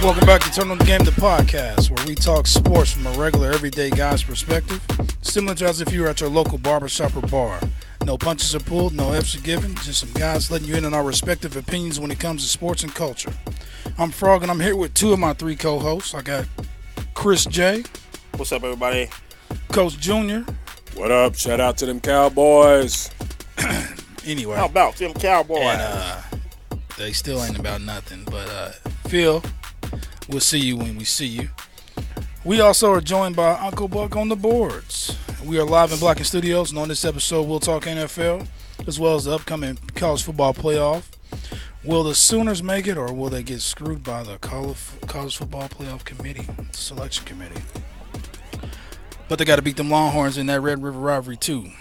Welcome back to Turn on the Game, the podcast, where we talk sports from a regular, everyday guy's perspective, similar to as if you were at your local barbershop or bar. No punches are pulled, no F's are given, just some guys letting you in on our respective opinions when it comes to sports and culture. I'm Frogg, and I'm here with two of my three co-hosts. I got Chris J. What's up, everybody? Coach Junior. What up? Shout out to them Cowboys. Anyway. How about them Cowboys? And, they still ain't about nothing, but Phil, we'll see you when we see you. We also are joined by Uncle Buck on the boards. We are live in Blacken Studios, and on this episode, we'll talk NFL, as well as the upcoming college football playoff. Will the Sooners make it, or will they get screwed by the college football playoff committee, selection committee? But they got to beat them Longhorns in that Red River rivalry, too.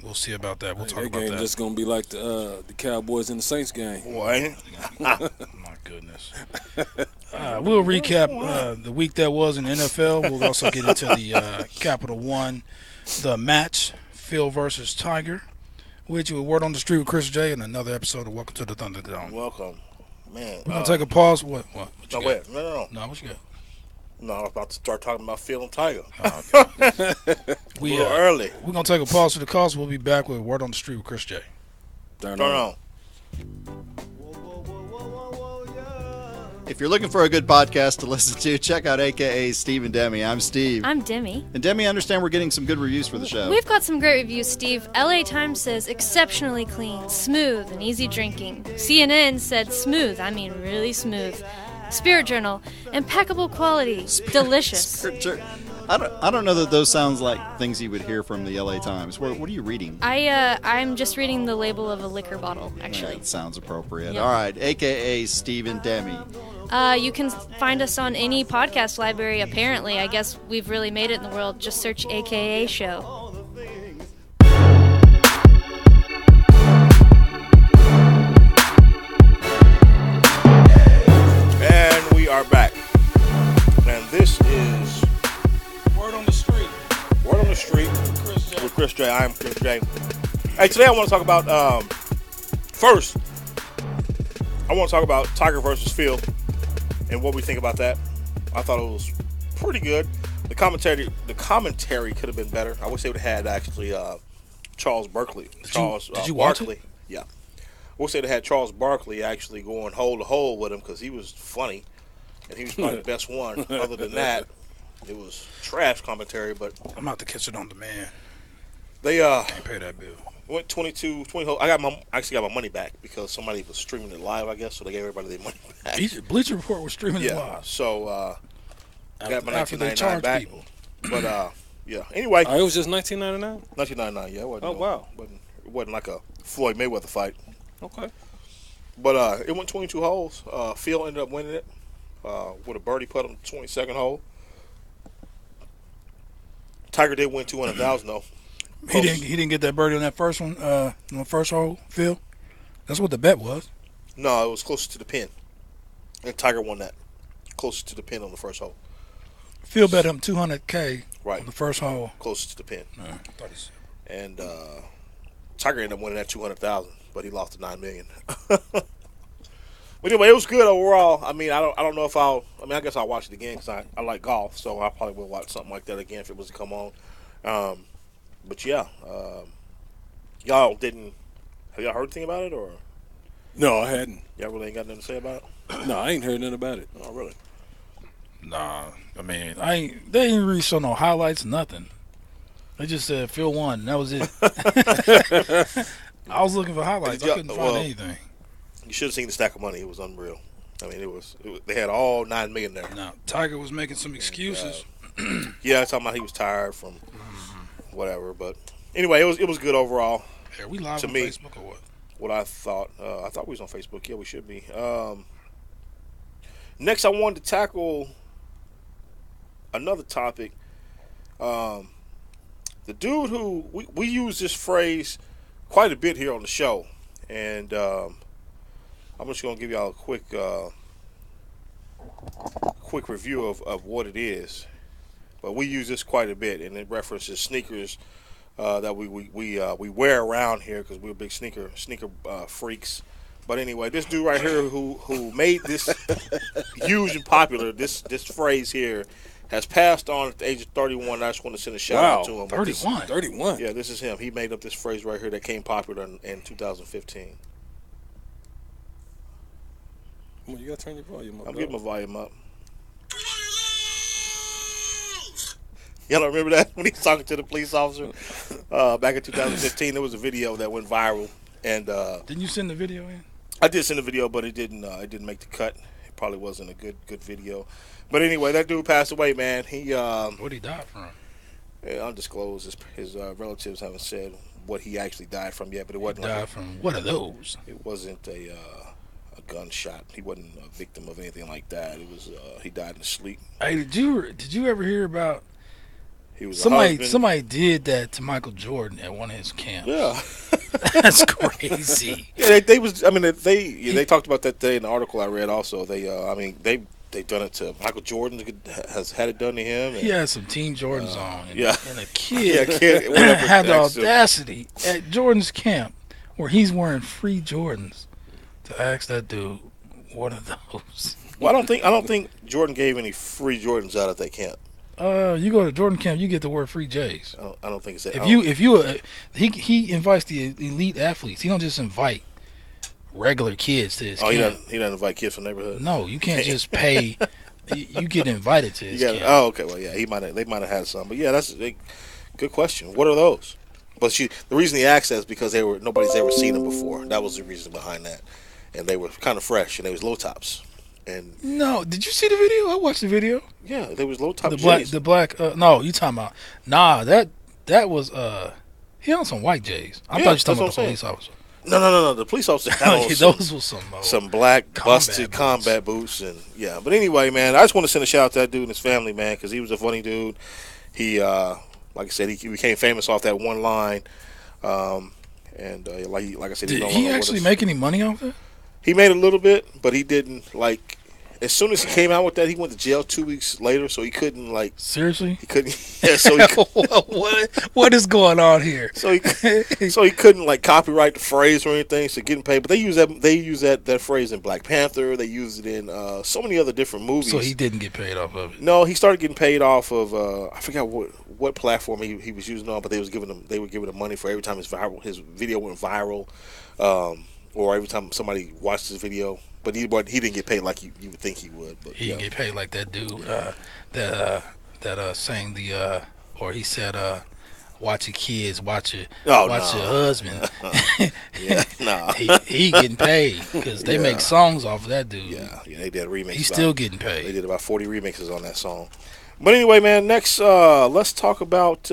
We'll see about that. We'll talk about that. That game just going to be like the Cowboys and the Saints game. Boy. My goodness. We'll recap the week that was in the NFL. We'll also get into the Capital One, the match, Phil versus Tiger. With you, a word on the street with Chris J. and another episode of Welcome to the Thunderdome. Welcome. Man. We're going to take a pause. What No, wait. No. No, what you got? No, I was about to start talking about Phil and Tiger. Oh, okay. We are early. We're going to take a pause for the calls. We'll be back with a word on the street with Chris J. Turn on. If you're looking for a good podcast to listen to, check out AKA Steve and Demi. I'm Steve. I'm Demi. And Demi, I understand we're getting some good reviews for the show. We've got some great reviews, Steve. LA Times says exceptionally clean, smooth, and easy drinking. CNN said smooth, I mean really smooth. Spirit Journal, impeccable quality, delicious. I don't know that those sounds like things you would hear from the LA Times. What are you reading? I'm just reading the label of a liquor bottle, actually. That sounds appropriate. Yep. All right, AKA Steve and Demi. You can find us on any podcast library, apparently. I guess we've really made it in the world. Just search AKA Show. And we are back. And this is Word on the street. Word on the Street with Chris J. I am Chris J. Hey, today I want to talk about, first, I want to talk about Tiger versus Phil and what we think about that. I thought it was pretty good. The commentary could have been better. I wish they would have had actually Charles Barkley. Did you watch it? Yeah. I wish they'd have had Charles Barkley actually going hole to hole with him because he was funny and he was probably the best one. Other than that, it was trash commentary. But I'm about to catch it on demand. They Can't pay that bill. went 20 holes. I actually got my money back because somebody was streaming it live, I guess, so they gave everybody their money back. Bleacher Report was streaming it Yeah, live. so got my After they 1999 charge back. people. But yeah. Anyway, It was just $19.99? 1999. Yeah, it wasn't. Oh, wow. It wasn't like a Floyd Mayweather fight. Okay. But it went 22 holes. Phil ended up winning it with a birdie putt on the 22nd hole. Tiger did win $200,000 though. He didn't get that birdie on that first one, on the first hole, Phil. That's what the bet was. No, it was closer to the pin, and Tiger won that. Closer to the pin on the first hole. Phil bet him $200K Right. on the first hole. Closer to the pin. I thought he said. And Tiger ended up winning that $200,000, but he lost the $9 million. But anyway, it was good overall. I mean, I don't know if I guess I'll watch it again because I like golf, so I probably will watch something like that again if it was to come on. But yeah, y'all didn't. Have y'all heard anything about it, or No, I hadn't. y'all really ain't got nothing to say about it? No, I ain't heard nothing about it. Oh, really? Nah, I mean, they ain't really show no highlights, nothing. They just said Phil won, and that was it. I was looking for highlights. I couldn't find anything. You should have seen the stack of money. It was unreal. I mean, it was they had all $9 million there. Now, Tiger was making some excuses. Yeah, talking about he was tired from whatever. But anyway, it was good overall. Are we live To on me. Facebook or what? What I thought we was on Facebook. Yeah, we should be. Next, I wanted to tackle another topic. The dude who we use this phrase quite a bit here on the show, and I'm just gonna give y'all a quick review of what it is. But we use this quite a bit, and it references sneakers that we wear around here because we're big sneaker freaks. But anyway, this dude right here who made this huge and popular, this phrase here, has passed on at the age of 31. I just want to send a shout out to him. 31. 31. Yeah, this is him. He made up this phrase right here that came popular in 2015. Come on, you gotta turn your volume up. I'm getting my volume up. Y'all don't remember that when he was talking to the police officer back in 2015? There was a video that went viral, and Didn't you send the video in? I did send a video, but it didn't make the cut. It probably wasn't a good video. But anyway, that dude passed away, man. He What he died from? undisclosed. His relatives haven't said what he actually died from yet, but it wasn't Died from what are those? it wasn't a gunshot. He wasn't a victim of anything like that. It was he died in his sleep. Hey, did you ever hear about He was a somebody? husband. Somebody did that to Michael Jordan at one of his camps. Yeah. That's crazy. Yeah, they was. I mean, they talked about that today in the article I read. Also, they done it to Michael Jordan. Has had it done to him. He had some Team Jordans on, and, yeah. and a kid, kid went up and had the asked him. audacity at Jordan's camp, where he's wearing free Jordans, to ask that dude, "What are those?" Well, I don't think Jordan gave any free Jordans out at that camp. You go to Jordan camp, you get to wear free J's. I don't think it's that. He invites the elite athletes. He don't just invite regular kids to his camp. He doesn't invite kids from the neighborhood. No, you can't just pay. You get invited to his camp. Oh, okay. Well, yeah, they might have had some, but yeah, that's a good question. What are those? But the reason he asked that is because nobody's ever seen them before. That was the reason behind that, and they were kind of fresh, and they was low tops. And no, did you see the video? I watched the video. Yeah, there was low top. The black. No, you talking about? Nah, that was he on some white J's. I thought you were talking about the police officer. No. The police officer had on those were some black busted combat boots, and yeah. But anyway, man, I just want to send a shout out to that dude and his family, man, because he was a funny dude. He, like I said, he became famous off that one line, and like I said, did he actually make any money off it? He made a little bit, but he didn't like. As soon as he came out with that, he went to jail 2 weeks later, so he couldn't like. Seriously? He couldn't. Yeah, so he what is going on here? So he couldn't like copyright the phrase or anything. So getting paid, but they use that phrase in Black Panther. They use it in so many other different movies. So he didn't get paid off of it. No, he started getting paid off of I forgot what platform he was using on, but they were giving him money for every time his video went viral, or every time somebody watched his video. But he didn't get paid like you would think he would. But he didn't get paid like that dude that sang the or he said watch your kids, watch your husband. Yeah, nah. he getting paid because they make songs off of that dude. Yeah, they did a remix. He's still getting paid. They did about 40 remixes on that song. But anyway, man, next let's talk about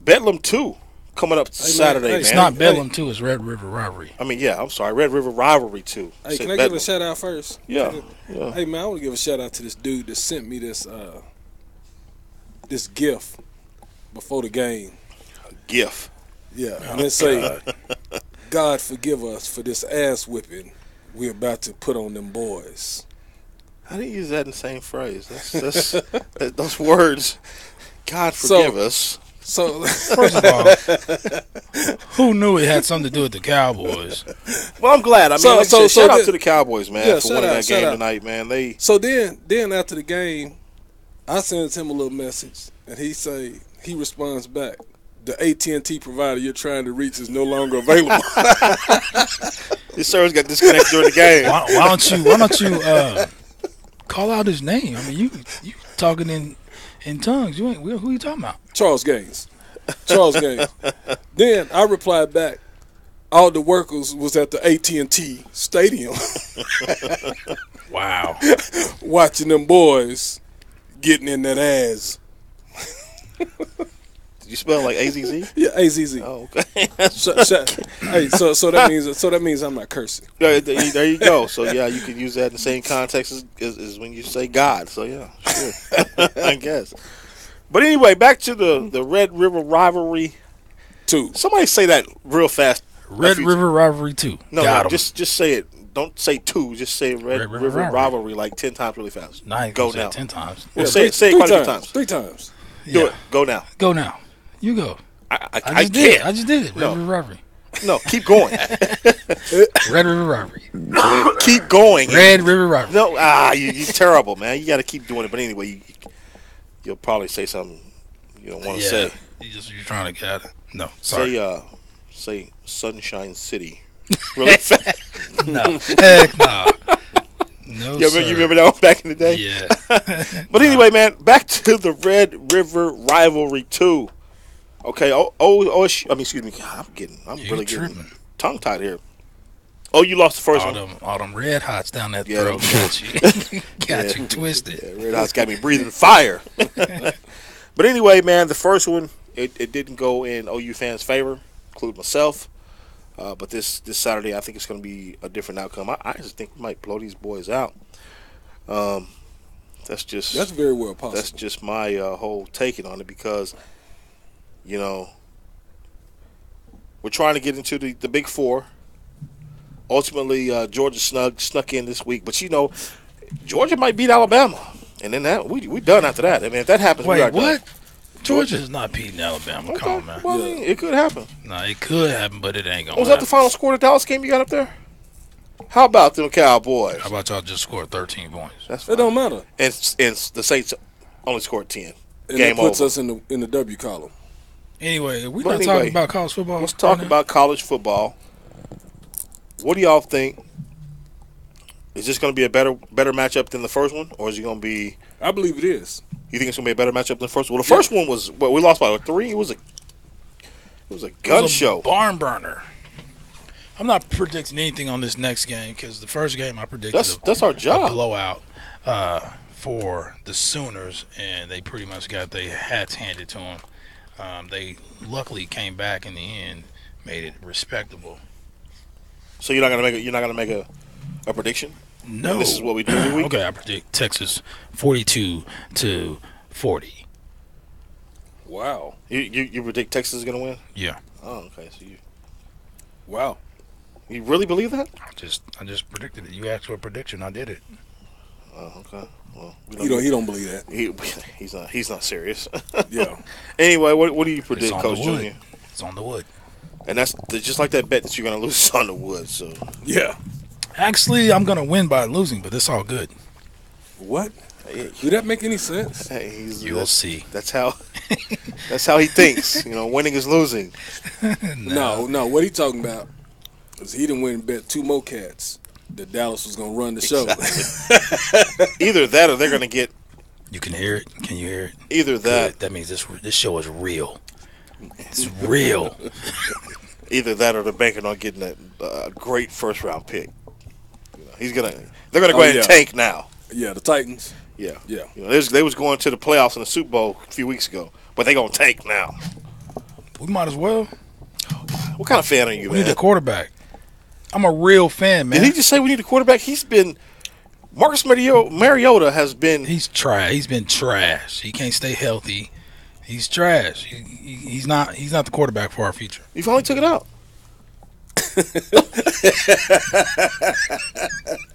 Bedlam 2. Coming up Saturday, man. It's not Bedlam 2, it's Red River Rivalry. I mean, yeah, I'm sorry. Red River Rivalry 2. Hey, can I give a shout out first? Yeah. Hey, man, I want to give a shout out to this dude that sent me this gift before the game. A gift? Yeah. And it say, God forgive us for this ass whipping we're about to put on them boys. I didn't use that in the same phrase. That's those words. God forgive us. So, first of all, who knew it had something to do with the Cowboys? Well, I'm glad. I mean, shout out to the Cowboys, man, for winning that game tonight, man. So then after the game, I sent him a little message, and he responds back, the AT&T provider you're trying to reach is no longer available. His service got disconnected during the game. Why don't you call out his name? I mean, you talking in tongues. Who are you talking about? Charles Gaines. Then I replied back, all the workers was at the AT&T stadium. Wow. Watching them boys getting in that ass. Did you spell like AZZ? Yeah, AZZ. Oh, okay. Hey, so that means I'm not cursing. There you go. So yeah, you can use that in the same context as when you say God. So yeah, sure. I guess. But anyway, back to the Red River Rivalry 2. Somebody say that real fast. Red River Rivalry 2. No, just say it. Don't say 2. Just say Red River Rivalry like 10 times really fast. Go now. 10 times. Well, say it quite a few times. 3 times. Do it. Go now. Go now. You go. I just did it. Red River Rivalry. No, keep going. Red River Robbery. Keep going. Red River Robbery. No, you're terrible, man. You got to keep doing it. But anyway, you'll probably say something you don't want to say. You're trying to get it. No, sorry. Say Sunshine City. Really fast. No, heck no. No, you remember that one back in the day? Yeah. But anyway, man, back to the Red River Rivalry 2. Okay, excuse me. I'm really getting tongue-tied here. Oh, you lost the first one. All them red hots down that throat got you twisted. Yeah, red hots got me breathing fire. But anyway, man, the first one, it didn't go in OU fans' favor, including myself. But this Saturday, I think it's going to be a different outcome. I just think we might blow these boys out. That's very well possible. That's just my whole taking on it because, we're trying to get into the Big Four. Ultimately, Georgia snuck in this week, but Georgia might beat Alabama, and then we done after that. I mean, if that happens, we are what? done. Georgia's not beating Alabama. Okay. Come on, man. Well, I mean, it could happen. No, it could happen, but it ain't gonna. Was that the final score of the Dallas game you got up there? How about them Cowboys? How about y'all just scored 13 points? It don't matter. And the Saints only scored 10. And Game that puts over. us in the W column. Anyway, we're not talking about college football. Let's talk about college football. What do y'all think? Is this going to be a better matchup than the first one, or is it going to be? I believe it is. You think it's going to be a better matchup than the first one? Well, the first one was we lost by 3. It was a gun show, barn burner. I'm not predicting anything on this next game because the first game I predicted that's our job. A blowout for the Sooners, and they pretty much got their hats handed to them. They luckily came back in the end, made it respectable. So you're not gonna make a prediction? No. And this is what we do every week. Okay, I predict Texas 42-40. Wow. You predict Texas is gonna win? Yeah. Oh, okay. So Wow. You really believe that? I just predicted it. You asked for a prediction, I did it. Oh, okay. Well, he don't believe that. He's not serious. Yeah. Anyway, what do you predict, Coach Junior? It's on the wood. And that's just like that bet that you're gonna lose is on the wood. So yeah. Actually, I'm gonna win by losing, but it's all good. What? Do that make any sense? Hey, You'll see. That's how he thinks. Winning is losing. No. What he talking about is he done went and bet 2 more cats that Dallas was gonna run the show. Either that or they're gonna get. You can hear it. Can you hear it? Either that. Good. That means this show is real. It's real. Either that or they're banking on getting a great first round pick. They're gonna go ahead and tank now. Yeah, the Titans. Yeah. Yeah. They was going to the playoffs in the Super Bowl a few weeks ago, but they gonna tank now. We might as well. What kind of fan are you, man? We need a quarterback. I'm a real fan, man. Did he just say we need a quarterback? Marcus Mariota has been. He's trash. He's been trash. He can't stay healthy. He's trash. He's not the quarterback for our future. You finally took it out.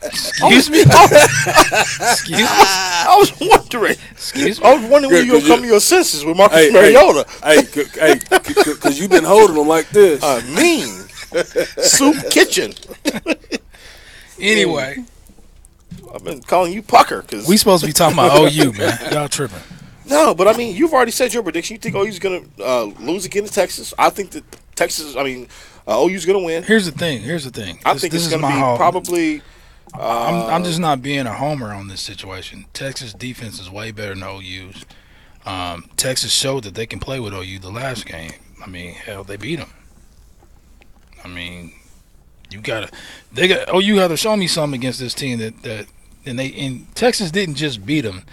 Excuse me? Excuse me? I was wondering. Excuse me? I was wondering when you gonna come to your senses with Marcus Mariota. Hey, because you've been holding them like this. Mean. Soup kitchen. Anyway. I've been calling you Pucker. Cause We supposed to be talking about OU, man. Y'all tripping. No, but I mean, you've already said your prediction. You think OU's going to lose again to Texas? I think that OU's going to win. Here's the thing. I think it's going to be probably. I'm just not being a homer on this situation. Texas defense is way better than OU's. Texas showed that they can play with OU the last game. I mean, hell, they beat them. I mean, OU got to show me something against this team and Texas didn't just beat them.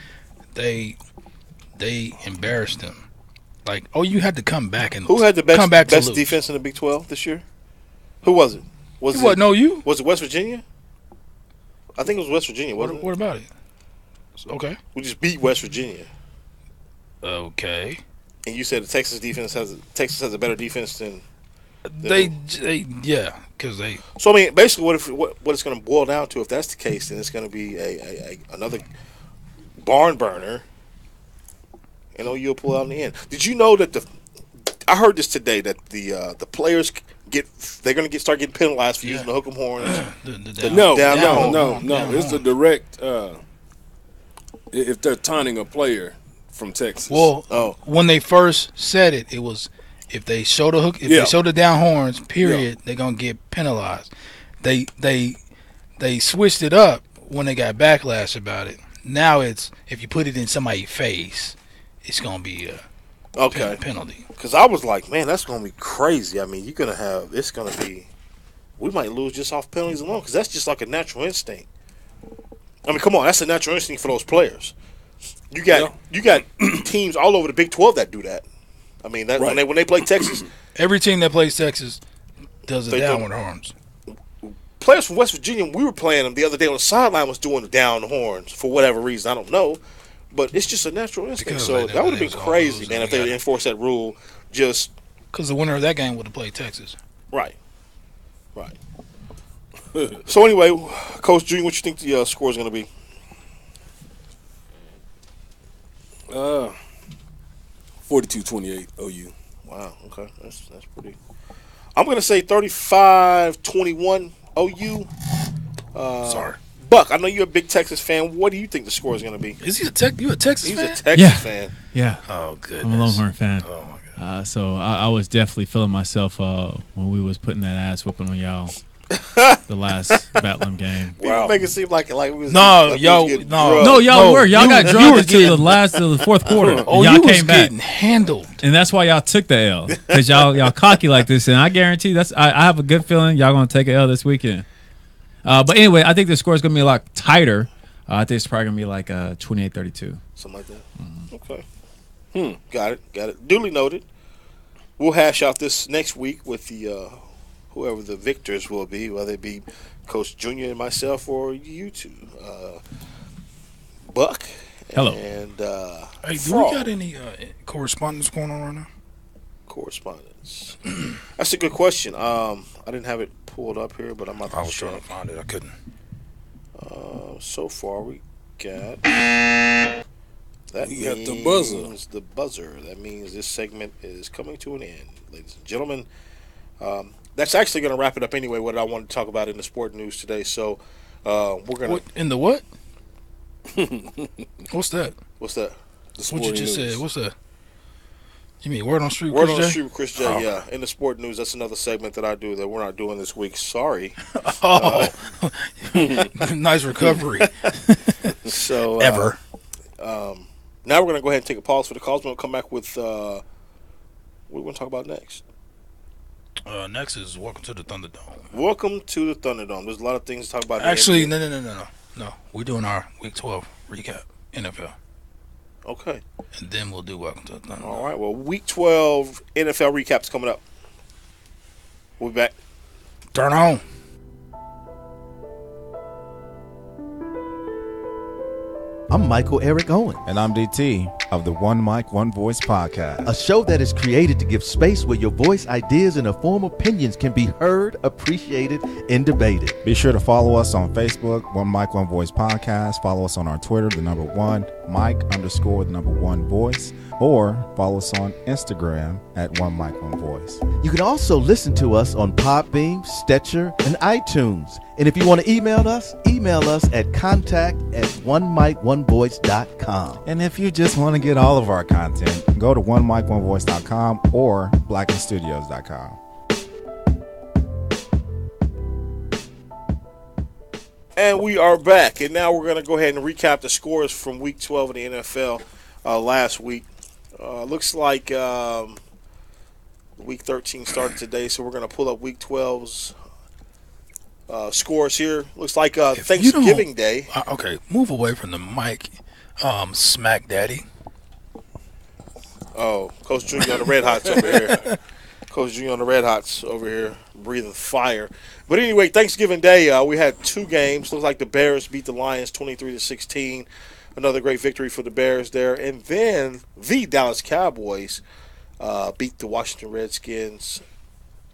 They embarrassed them. Like, you had to come back and who had the best defense in the Big 12 this year? Who was it? Was OU? Was it West Virginia? I think it was West Virginia, wasn't it? What about it? Okay. We just beat West Virginia. Okay. And you said the Texas has a better defense than yeah, because they. So I mean, basically, what it's going to boil down to, if that's the case, then it's going to be another barn burner. And OU will pull out in the end. Did you know that I heard this today that the players they're going to start getting penalized for using the hook'em horns. No. down It's a direct. If they're taunting a player from Texas. Well, when they first said it, it was if they show the hook, if they show the down horns, period, they're gonna get penalized. They switched it up when they got backlash about it. Now it's if you put it in somebody's face, it's gonna be a penalty. Because I was like, man, that's gonna be crazy. I mean, it's gonna be. We might lose just off penalties alone because that's just like a natural instinct. I mean, come on, that's a natural instinct for those players. You got teams all over the Big 12 that do that. I mean, when they play Texas, every team that plays Texas does the downward horns. Players from West Virginia, we were playing them the other day on the sideline, was doing the down horns for whatever reason. I don't know, but it's just a natural instinct. Because so that would have been crazy, man, if they enforced that rule. Just because the winner of that game would have played Texas. Right. So anyway, Coach Junior, what you think the score is going to be? 42-28 OU. Wow. Okay, that's pretty. I'm going to say 35-21 OU. Sorry, Buck. I know you're a big Texas fan. What do you think the score is going to be? Is he you a Texas He's fan? a Texas fan. Yeah. Oh, goodness. I'm a Longhorn fan. Oh my God. So I was definitely feeling myself when we was putting that ass whooping on y'all the last Batlam game. People make it seem like we was No, y'all No, were. Y'all got you drugged were until the fourth quarter. Oh, y'all you came was back. getting handled. And that's why y'all took the L. Because y'all cocky like this. And I guarantee I have a good feeling y'all going to take an L this weekend. But anyway, I think the score is going to be a lot tighter. I think it's probably going to be like 28-32. Something like that. Mm-hmm. Okay. Got it. Duly noted. We'll hash out this next week with the whoever the victors will be, whether it be Coach Junior and myself or you two. Buck. Hello. And Hey, do Frogg. we got any correspondence going on right now? Correspondence. That's a good question. I didn't have it pulled up here, but I'm about to I was check. trying to find it. I couldn't. So far, we got. We got the buzzer. The buzzer. That means this segment is coming to an end, ladies and gentlemen. That's actually going to wrap it up anyway. What I wanted to talk about in the sport news today. So we're going to. In the what? What's that? What's that? What you just said? What's that? You mean Word on Street? Word Chris on J? Street with Chris J. Yeah, in the sport news. That's another segment that I do that we're not doing this week. Sorry. Oh, nice recovery. So Ever. Now we're going to go ahead and take a pause for the calls. We're going to come back with what we're going to talk about next. Next is Welcome to the Thunderdome. Welcome to the Thunderdome. There's a lot of things to talk about. Actually, no. We're doing our Week 12 recap, NFL. Okay. And then we'll do Welcome to the Thunderdome. All right. Well, Week 12 NFL recap's coming up. We'll be back. Turn on. I'm Michael Eric Owen, And I'm DT of the One Mic, One Voice podcast. a show that is created to give space where your voice, ideas, and informed opinions can be heard, appreciated, and debated. Be sure to follow us on Facebook, One Mic, One Voice podcast. Follow us on our Twitter, the number one Mic _ the number one voice. Or follow us on Instagram at One Mic, One Voice. You can also listen to us on Podbeam, Stitcher, and iTunes. And if you want to email us at contact@onemikonevoice.com. And if you just want to get all of our content, go to onemikonevoice.com or blackenstudios.com. And we are back. And now we're going to go ahead and recap the scores from Week 12 of the NFL last week. Looks like Week 13 started today, so we're going to pull up Week 12's scores here. Looks like Thanksgiving Day. Okay, move away from the mic, Smack Daddy. Oh, Coach Junior on the Red Hots over here. Coach Junior on the Red Hots over here, breathing fire. But anyway, Thanksgiving Day, we had two games. Looks like the Bears beat the Lions 23-16. Another great victory for the Bears there. And then the Dallas Cowboys beat the Washington Redskins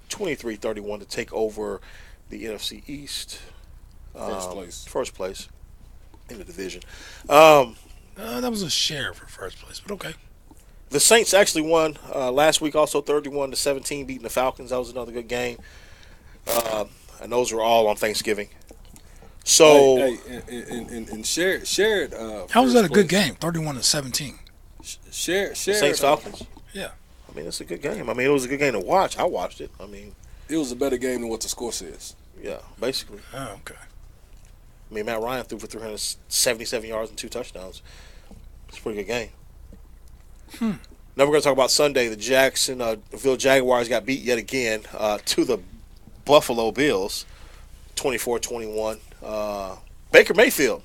23-31 to take over the NFC East. First place in the division. That was a share for first place, but okay. The Saints actually won last week, also 31-17, beating the Falcons. That was another good game. And those were all on Thanksgiving. So, and shared. How was that a good game? 31-17. Shared. Saints Falcons. Yeah. I mean, it's a good game. I mean, it was a good game to watch. I watched it. I mean, it was a better game than what the score says. Yeah, basically. Oh, okay. I mean, Matt Ryan threw for 377 yards and 2 touchdowns. It's a pretty good game. Now we're going to talk about Sunday. The Jacksonville Jaguars got beat yet again to the Buffalo Bills, 24-21. Baker Mayfield,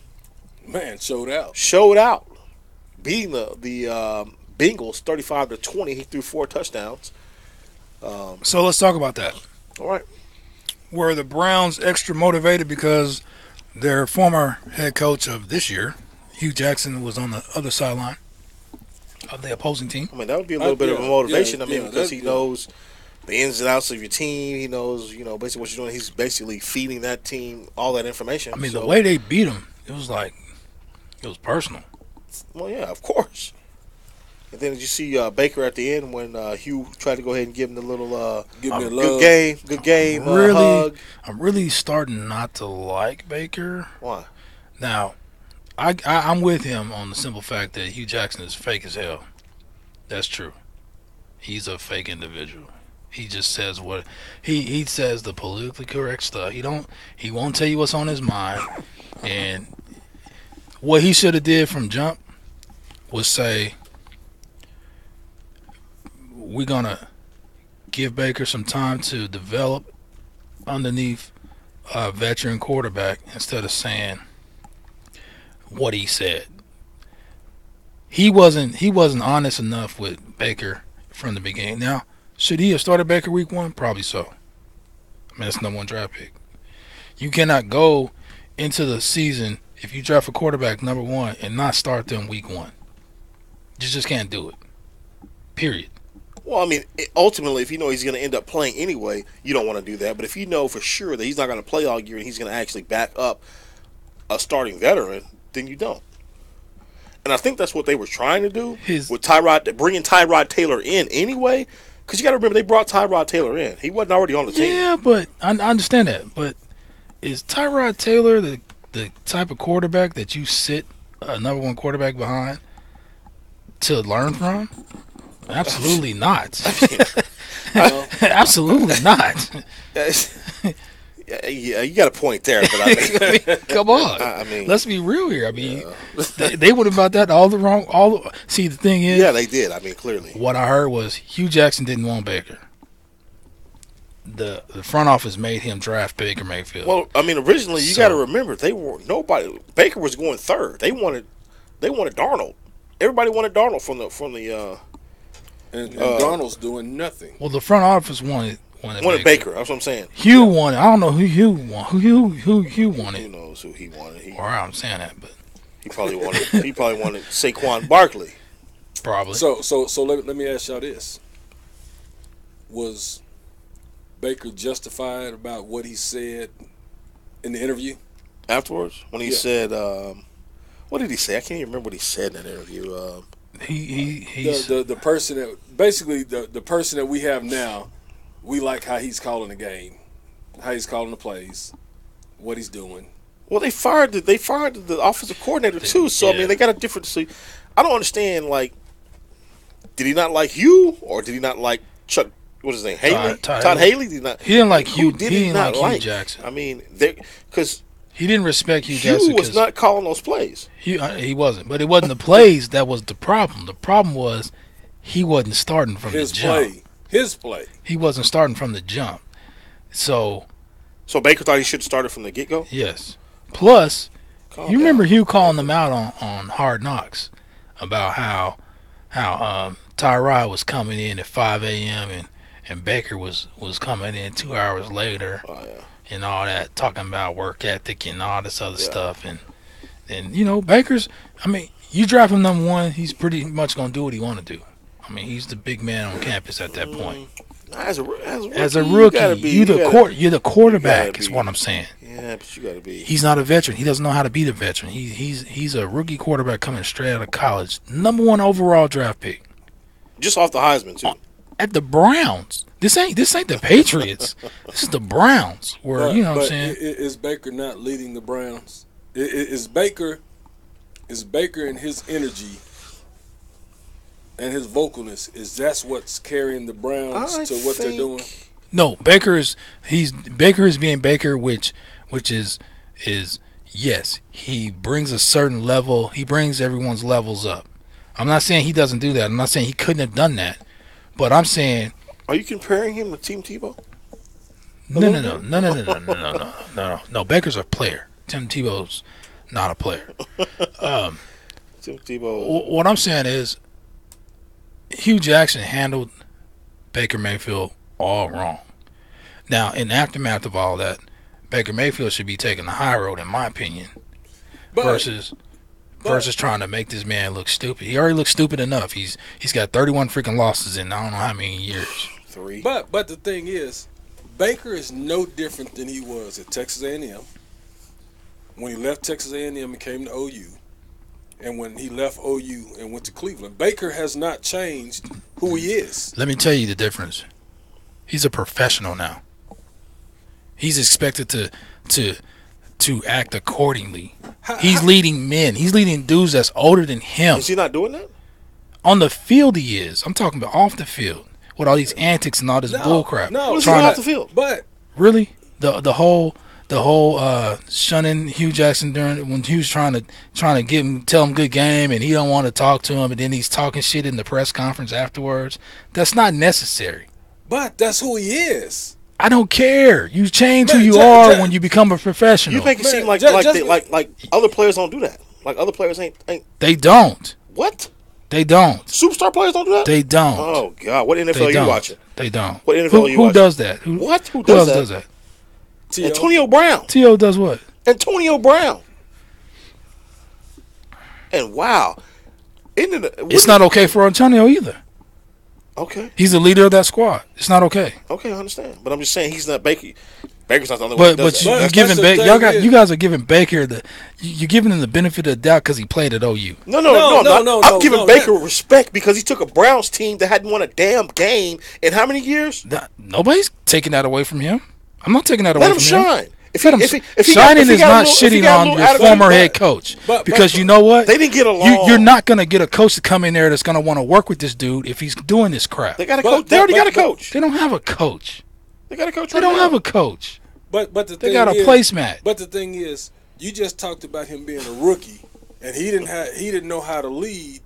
man, showed out, beating the Bengals 35-20. He threw 4 touchdowns. So let's talk about that. All right. Were the Browns extra motivated because their former head coach of this year, Hugh Jackson, was on the other sideline of the opposing team? I mean, that would be a little bit of a motivation. Because he knows the ins and outs of your team. He knows, basically what you're doing. He's basically feeding that team all that information. I mean, the way they beat him, it was personal. Well, yeah, of course. And then did you see Baker at the end when Hugh tried to go ahead and give him the little good game hug? I'm really starting not to like Baker. Why? Now, I'm with him on the simple fact that Hugh Jackson is fake as hell. That's true. He's a fake individual. He just says what he says, the politically correct stuff. He won't tell you what's on his mind. And what he should have did from jump was say, we're gonna give Baker some time to develop underneath a veteran quarterback instead of saying what he said. He wasn't honest enough with Baker from the beginning. Now, should he have started Baker week 1? Probably so. I mean, that's #1 draft pick. You cannot go into the season if you draft a quarterback #1 and not start them week 1. You just can't do it. Period. Well, I mean, ultimately, if you know he's going to end up playing anyway, you don't want to do that. But if you know for sure that he's not going to play all year and he's going to actually back up a starting veteran, then you don't. And I think that's what they were trying to do with bringing Tyrod Taylor in anyway. Because you got to remember, they brought Tyrod Taylor in. He wasn't already on the team. Yeah, but I understand that. But is Tyrod Taylor the type of quarterback that you sit a #1 quarterback behind to learn from? Absolutely not. Absolutely not. Yeah, you got a point there, but I mean, come on. I mean, let's be real here. I mean, they would have about that all the wrong. See, the thing is, yeah, they did. I mean, clearly, what I heard was Hugh Jackson didn't want Baker. The front office made him draft Baker Mayfield. Well, I mean, originally you got to remember Baker was going third. They wanted Darnold. Everybody wanted Darnold from the. And Darnold's doing nothing. Well, the front office wanted Baker. That's what I'm saying. Hugh wanted. I don't know who Hugh wanted. Who Hugh wanted. Who knows who he wanted? I'm saying that, but he probably wanted Saquon Barkley. Probably. So let me ask y'all this: was Baker justified about what he said in the interview afterwards? When he said, what did he say? I can't even remember what he said in that interview. He's the person that basically the person that we have now. We like how he's calling the game, how he's calling the plays, what he's doing. Well, they fired the offensive coordinator too. So yeah. I mean, they got a different. So I don't understand. Like, did he not like Hugh, or did he not like Chuck? What is his name? Haley. Todd Haley. Did not. He didn't like Hugh. He didn't like Hugh Jackson. I mean, because he didn't respect Hugh Jackson. Hugh was not calling those plays. He wasn't. But it wasn't the plays that was the problem. The problem was he wasn't starting from the jump. His play. He wasn't starting from the jump. So Baker thought he should have started from the get-go? Yes. Plus, you remember Hugh calling them out on Hard Knocks about how Tyrod was coming in at 5 a.m. and Baker was coming in 2 hours later and all that, talking about work ethic and all this other stuff. And Baker's, I mean, you draft him #1, he's pretty much going to do what he want to do. I mean, he's the big man on campus at that point. As a rookie, you're the quarterback. Is what I'm saying. Yeah, but you got to be. He's not a veteran. He doesn't know how to be the veteran. He's a rookie quarterback coming straight out of college, #1 overall draft pick. Just off the Heisman too. At the Browns. This ain't the Patriots. This is the Browns. Where you know what I'm saying? Is Baker not leading the Browns? Is Baker and his energy and his vocalness, that's what's carrying the Browns to what they're doing? No, Baker is being Baker, which is yes, he brings a certain level. He brings everyone's levels up. I'm not saying he doesn't do that. I'm not saying he couldn't have done that. But I'm saying, are you comparing him with Tim Tebow? No. Baker's a player. Tim Tebow's not a player. Tim Tebow. What I'm saying is, Hugh Jackson handled Baker Mayfield all wrong. Now, in the aftermath of all that, Baker Mayfield should be taking the high road, in my opinion, versus trying to make this man look stupid. He already looks stupid enough. He's got 31 freaking losses in I don't know how many years. 3. But the thing is, Baker is no different than he was at Texas A&M. When he left Texas A&M and came to OU, and when he left OU and went to Cleveland, Baker has not changed who he is. Let me tell you the difference. He's a professional now. He's expected to act accordingly. He's leading men. He's leading dudes that's older than him. Is he not doing that? On the field he is. I'm talking about off the field with all these antics and all this bull crap. No, he's off the field. But really, the whole shunning Hugh Jackson when he was trying to tell him good game and he don't want to talk to him and then he's talking shit in the press conference afterwards. That's not necessary. But that's who he is. I don't care. You change who you are when you become a professional. You make it seem like other players don't do that. Like other players ain't. They don't. What? They don't. Superstar players don't do that? They don't. Oh God! What NFL are you watching? They don't. What NFL are you watching? Who does that? Who else does that? Antonio Brown. T.O. does what? Antonio Brown. And wow, it's not okay for Antonio either. Okay. He's the leader of that squad. It's not okay. Okay, I understand. But I'm just saying he's not Baker. Baker's not the only one. But you're giving Baker. You guys are giving Baker you're giving him the benefit of the doubt because he played at OU. No. I'm giving Baker respect because he took a Browns team that hadn't won a damn game in how many years? Nobody's taking that away from him. I'm not taking that away from him. Let him shine. Shining is not shitting on your former head coach. Because you know what? They didn't get along. You're not going to get a coach to come in there that's going to want to work with this dude if he's doing this crap. They got a coach. They already got a coach. They don't have a coach. They got a coach. They don't have a coach. But the thing they got a placemat. But the thing is, you just talked about him being a rookie, and he didn't know how to lead.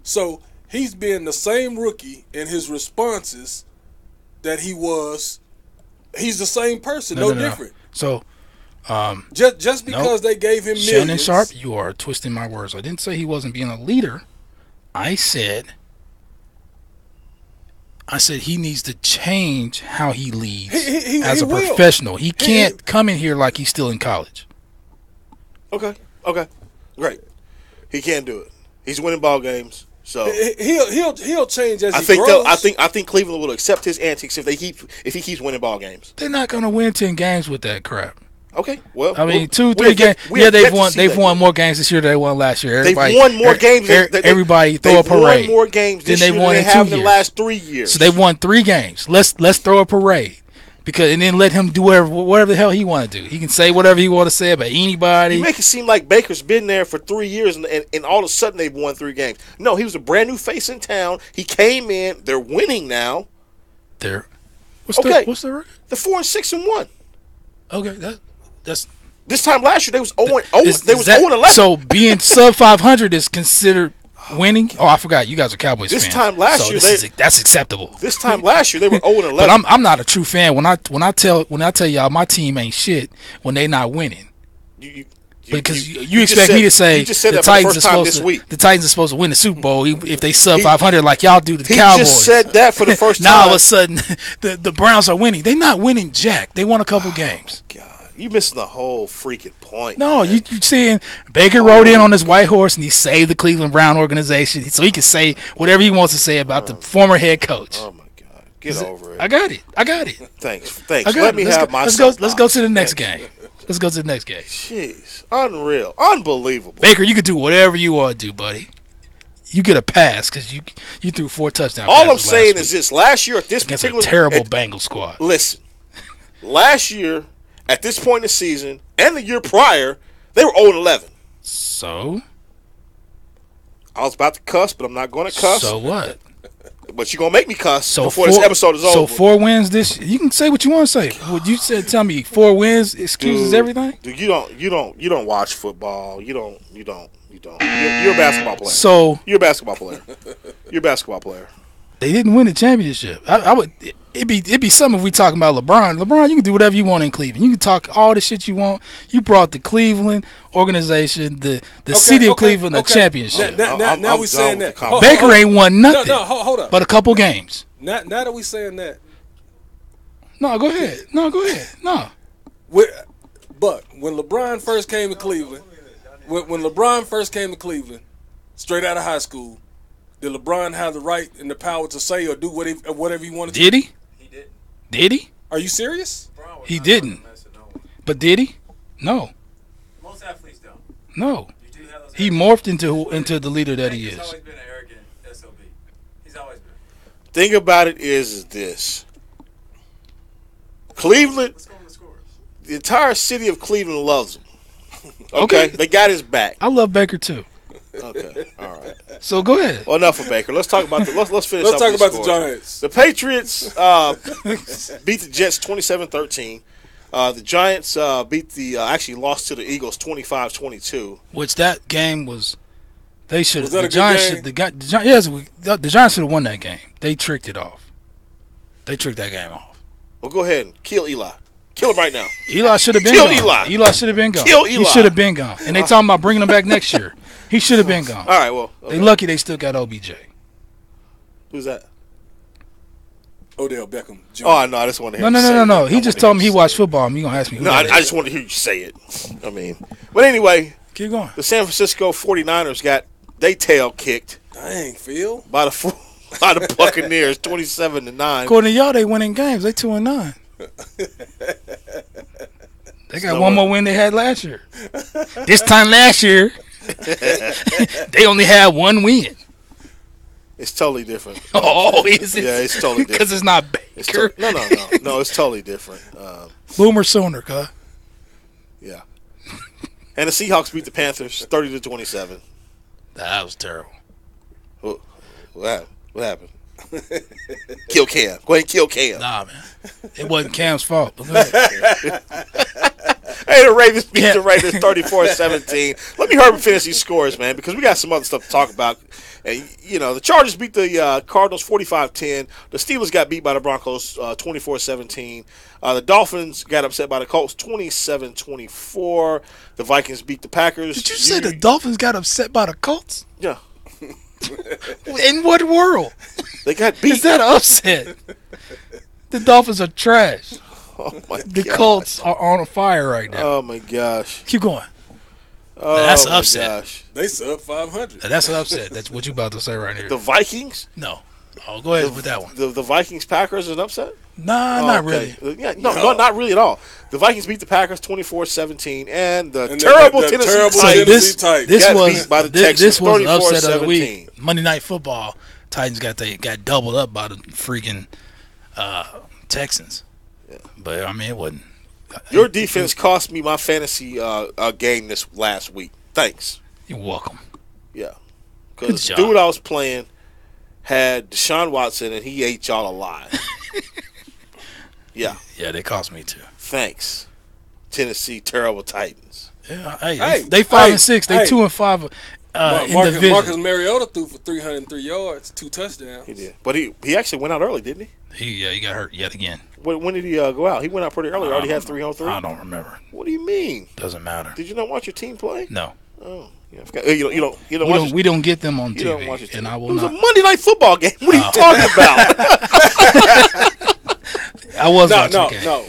So he's being the same rookie in his responses that he was. He's the same person, no different. So, just because they gave him millions. Shannon Sharp, you are twisting my words. I didn't say he wasn't being a leader. I said he needs to change how he leads as a professional. He can't come in here like he's still in college. Okay, great. He can't do it. He's winning ball games, so he'll change as he grows. I think Cleveland will accept his antics if he keeps winning ball games. They're not going to win 10 games with that crap. Okay, well, I mean, 2-3 games. Yeah, they've won more games this year than they won last year. They've won more games. Everybody throw a parade. They've won more games this year than they have in the last 3 years. So they've won 3 games. Let's throw a parade, and then let him do whatever the hell he want to do. He can say whatever he want to say about anybody. You make it seem like Baker's been there for 3 years, and all of a sudden they've won 3 games. No, he was a brand new face in town. He came in. They're winning now. What's the record? They're 4-6-1. Okay, that's. This time last year, they was 0-11. So being sub 500 is considered winning? Oh, I forgot. You guys are Cowboys fans. This time last year, that's acceptable. This time last year, they were 0-11. But I'm not a true fan. When I tell y'all my team ain't shit when they not winning. Because you expect me to say the Titans are supposed to win the Super Bowl if they sub 500 like y'all do to the Cowboys. He just said that for the first time. Now all of a sudden the Browns are winning. They're not winning jack. They won a couple games. God. You missing the whole freaking point. No, you seeing Baker rode in on his white horse and he saved the Cleveland Brown organization so he can say whatever he wants to say about the former head coach. Oh my God, get over it. I got it. Thanks. Let me have my. Let's go to the next game. Let's go to the next game. Jeez, unreal, unbelievable. Baker, you can do whatever you want to do, buddy. you get a pass because you threw 4 touchdowns. All I'm saying is this: last year at this against particular a terrible Bengals squad. Listen, last year at this point in the season and the year prior, they were 0-11. So I was about to cuss, but I'm not going to cuss. So what? But you're going to make me cuss So before this episode is over. So 4 wins this. You can say what you want to say. What you said? Tell me 4 wins excuses everything. Dude, you don't watch football. You don't. You're a basketball player. So you're a basketball player. You're a basketball player. They didn't win the championship. I would. It'd be something if we talking about LeBron. LeBron, you can do whatever you want in Cleveland. You can talk all the shit you want. You brought the Cleveland organization, the city of Cleveland, a championship. Now we saying that. Baker ain't won nothing. No, hold up. But a couple games. Now that we saying that. No, go ahead. No. But when LeBron first came to Cleveland, straight out of high school, did LeBron have the right and the power to say or do whatever he wanted to? Did he? He didn't. Did he? Are you serious? He didn't. But did he? No. Most athletes don't. No. He morphed into the leader that he is. He's always been an arrogant SOB. He's always been. Thing about it is this. Cleveland, the entire city of Cleveland loves him. Okay. They got his back. I love Baker too. Okay, all right. So go ahead. Well, enough of Baker. Let's talk about let's finish. Let's up talk about the the Giants. The Patriots beat the Jets 27-13. The Giants actually lost to the Eagles 25-22. Which that game was. They should. Was that the a good Giants game? should. The Giants should have won that game. They tricked it off. They tricked that game off. Well, go ahead and kill Eli. Kill him right now. Eli should have been Kill gone. Eli should have been gone. Kill Eli. He should have been gone. And they talking about bringing him back next year. He should have been gone. All right, well. Okay. They lucky they still got OBJ. Who's that? Odell Beckham Jr. Oh, no, I just want to hear him say No. it. He just told me he watched football. You going to ask me who No, I that just is. want to hear you say it. I mean, but anyway, Keep going. the San Francisco 49ers got they tail kicked Dang, Phil. by the Buccaneers 27-9. According to y'all, they winning games. They 2-9. They got one more win they had last year. This time last year, they only had one win. It's totally different. Oh, is it? Yeah, it's totally different. Because it's not Baker. No, it's totally different. Boomer sooner, cuz. Yeah. And the Seahawks beat the Panthers 30-27. That was terrible. What happened? Kill Cam. Go ahead and kill Cam. Nah, man. It wasn't Cam's fault. But go ahead. Hey, the Ravens beat the Raiders 34-17. Let me hurry and finish these scores, man, because we got some other stuff to talk about. And, the Chargers beat the Cardinals 45-10. The Steelers got beat by the Broncos 24-17. The Dolphins got upset by the Colts 27-24. The Vikings beat the Packers. Did you say the Dolphins got upset by the Colts? Yeah. In what world? They got beat. Is that an upset? The Dolphins are trash. Oh, my The God. Colts are on fire right now. Oh, my gosh. Keep going. Oh, that's an my upset. Gosh. They sub 500. That's an upset. That's what you about to say right here. The Vikings? No. Oh, go ahead with that one. The Vikings Packers is an upset? Nah, not really. Yeah, no, not really at all. The Vikings beat the Packers 24-17, and the terrible Tennessee Titans This got was beat by the this Texans was the upset of the 34-17. week. Monday Night Football. Titans got doubled up by the freaking Texans. Yeah. But I mean, it wasn't. Your defense cost me my fantasy game this last week. Thanks. You're welcome. Yeah, Good because the job. dude I was playing had Deshaun Watson, and he ate y'all alive. Yeah. Yeah, they cost me too. Thanks, Tennessee terrible Titans. Yeah, Hey, they 5-6. They 2-5 in the division. Marcus Mariota threw for 303 yards, 2 touchdowns. He did, but he actually went out early, didn't he? He got hurt yet again. When did he go out? He went out pretty early. Already had 303. I don't remember. What do you mean? Doesn't matter. Did you not watch your team play? No, Oh, yeah. I forgot. You don't watch. we don't get them on You don't watch your TV, team. and I It will was not. a Monday Night Football game. What are you talking about? I was watching the game. No.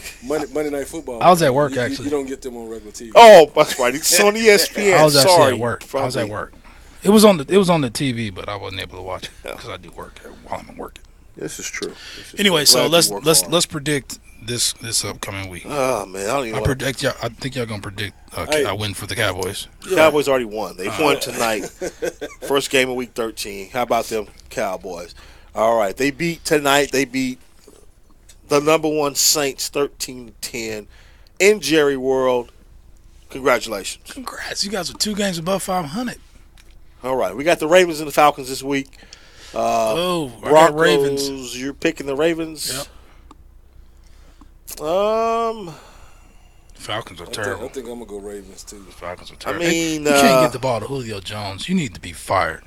Monday Night Football. I was at work, You- actually. You don't get them on regular TV. Oh, that's right. It's on ESPN. I was actually Sorry, at work. I was probably. at work. It was on the TV, but I wasn't able to watch it because I do work while I'm working. This is true. Anyway, so Glad you work hard. let's predict this upcome week. Oh man, I don't even. I predict y'all. I think y'all gonna predict a win for the Cowboys. Cowboys already won. They won tonight. First game of week 13. How about them Cowboys? All right, they beat tonight. They beat the number one Saints 13-10 in Jerry World. Congratulations. Congrats, you guys are 2 games above 500. All right, we got the Ravens and the Falcons this week. I got Broncos, Ravens. You're picking the Ravens. Yep. Falcons are terrible. I think I'm gonna go Ravens too. The Falcons are I terrible. mean, you can't get the ball to Julio Jones. You need to be fired.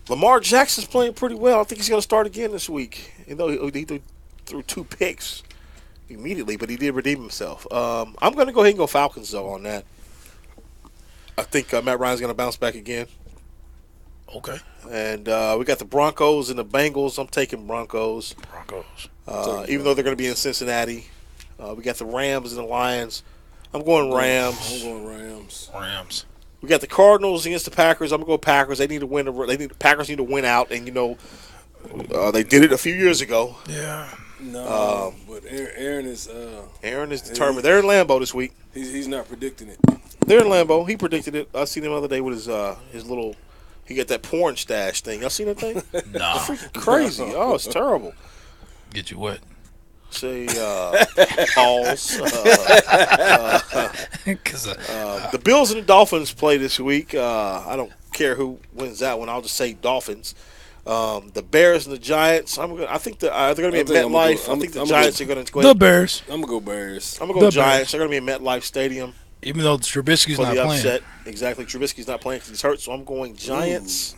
Lamar Jackson's playing pretty well. I think he's going to start again this week. You know, he threw 2 picks immediately, but he did redeem himself. I'm going to go ahead and go Falcons, though, on that. I think Matt Ryan's going to bounce back again. Okay. And we got the Broncos and the Bengals. I'm taking Broncos. Even though they're going to be in Cincinnati. We got the Rams and the Lions. I'm going Rams. I'm going Rams. We got the Cardinals against the Packers. I'm gonna go Packers. They need to win. Packers need to win out, and they did it a few years ago. Yeah. No, but Aaron is determined. They're in Lambeau this week. He's not predicting it. They're in Lambeau. He predicted it. I seen him the other day with his little. He got that porn stash thing. Y'all seen that thing? Nah. It's freaking crazy. Oh, it's terrible. Get you wet. Say balls. The Bills and the Dolphins play this week. I don't care who wins that one. I'll just say Dolphins. The Bears and the Giants. I think they're going to be in MetLife. I think the Giants are going to go. The Bears. I'm going to go Bears. I'm going to go Giants. They're going to be in MetLife Stadium. Even though Trubisky's not playing. Exactly. Trubisky's not playing because he's hurt, so I'm going Giants.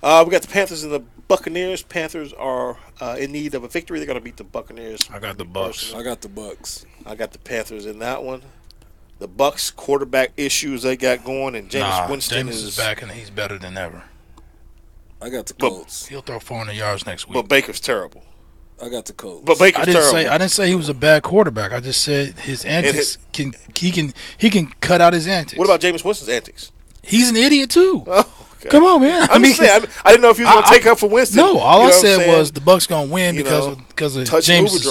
We got the Panthers and the Buccaneers. Panthers are in need of a victory. They're going to beat the Buccaneers. I got the Bucks. I got the Bucks. I got the Panthers in that one. The Bucks quarterback issues they got going, and Jameis Winston is back and he's better than ever. I got the Colts. He'll throw 400 yards next week. But Baker's terrible. I got the Colts. But Baker's terrible. I didn't say he was a bad quarterback. I just said his antics he can cut out his antics. What about Jameis Winston's antics? He's an idiot too. Oh, okay. Come on, man. I didn't know if he was going to take up for Winston. No, all I said was the Bucks going to win because of James'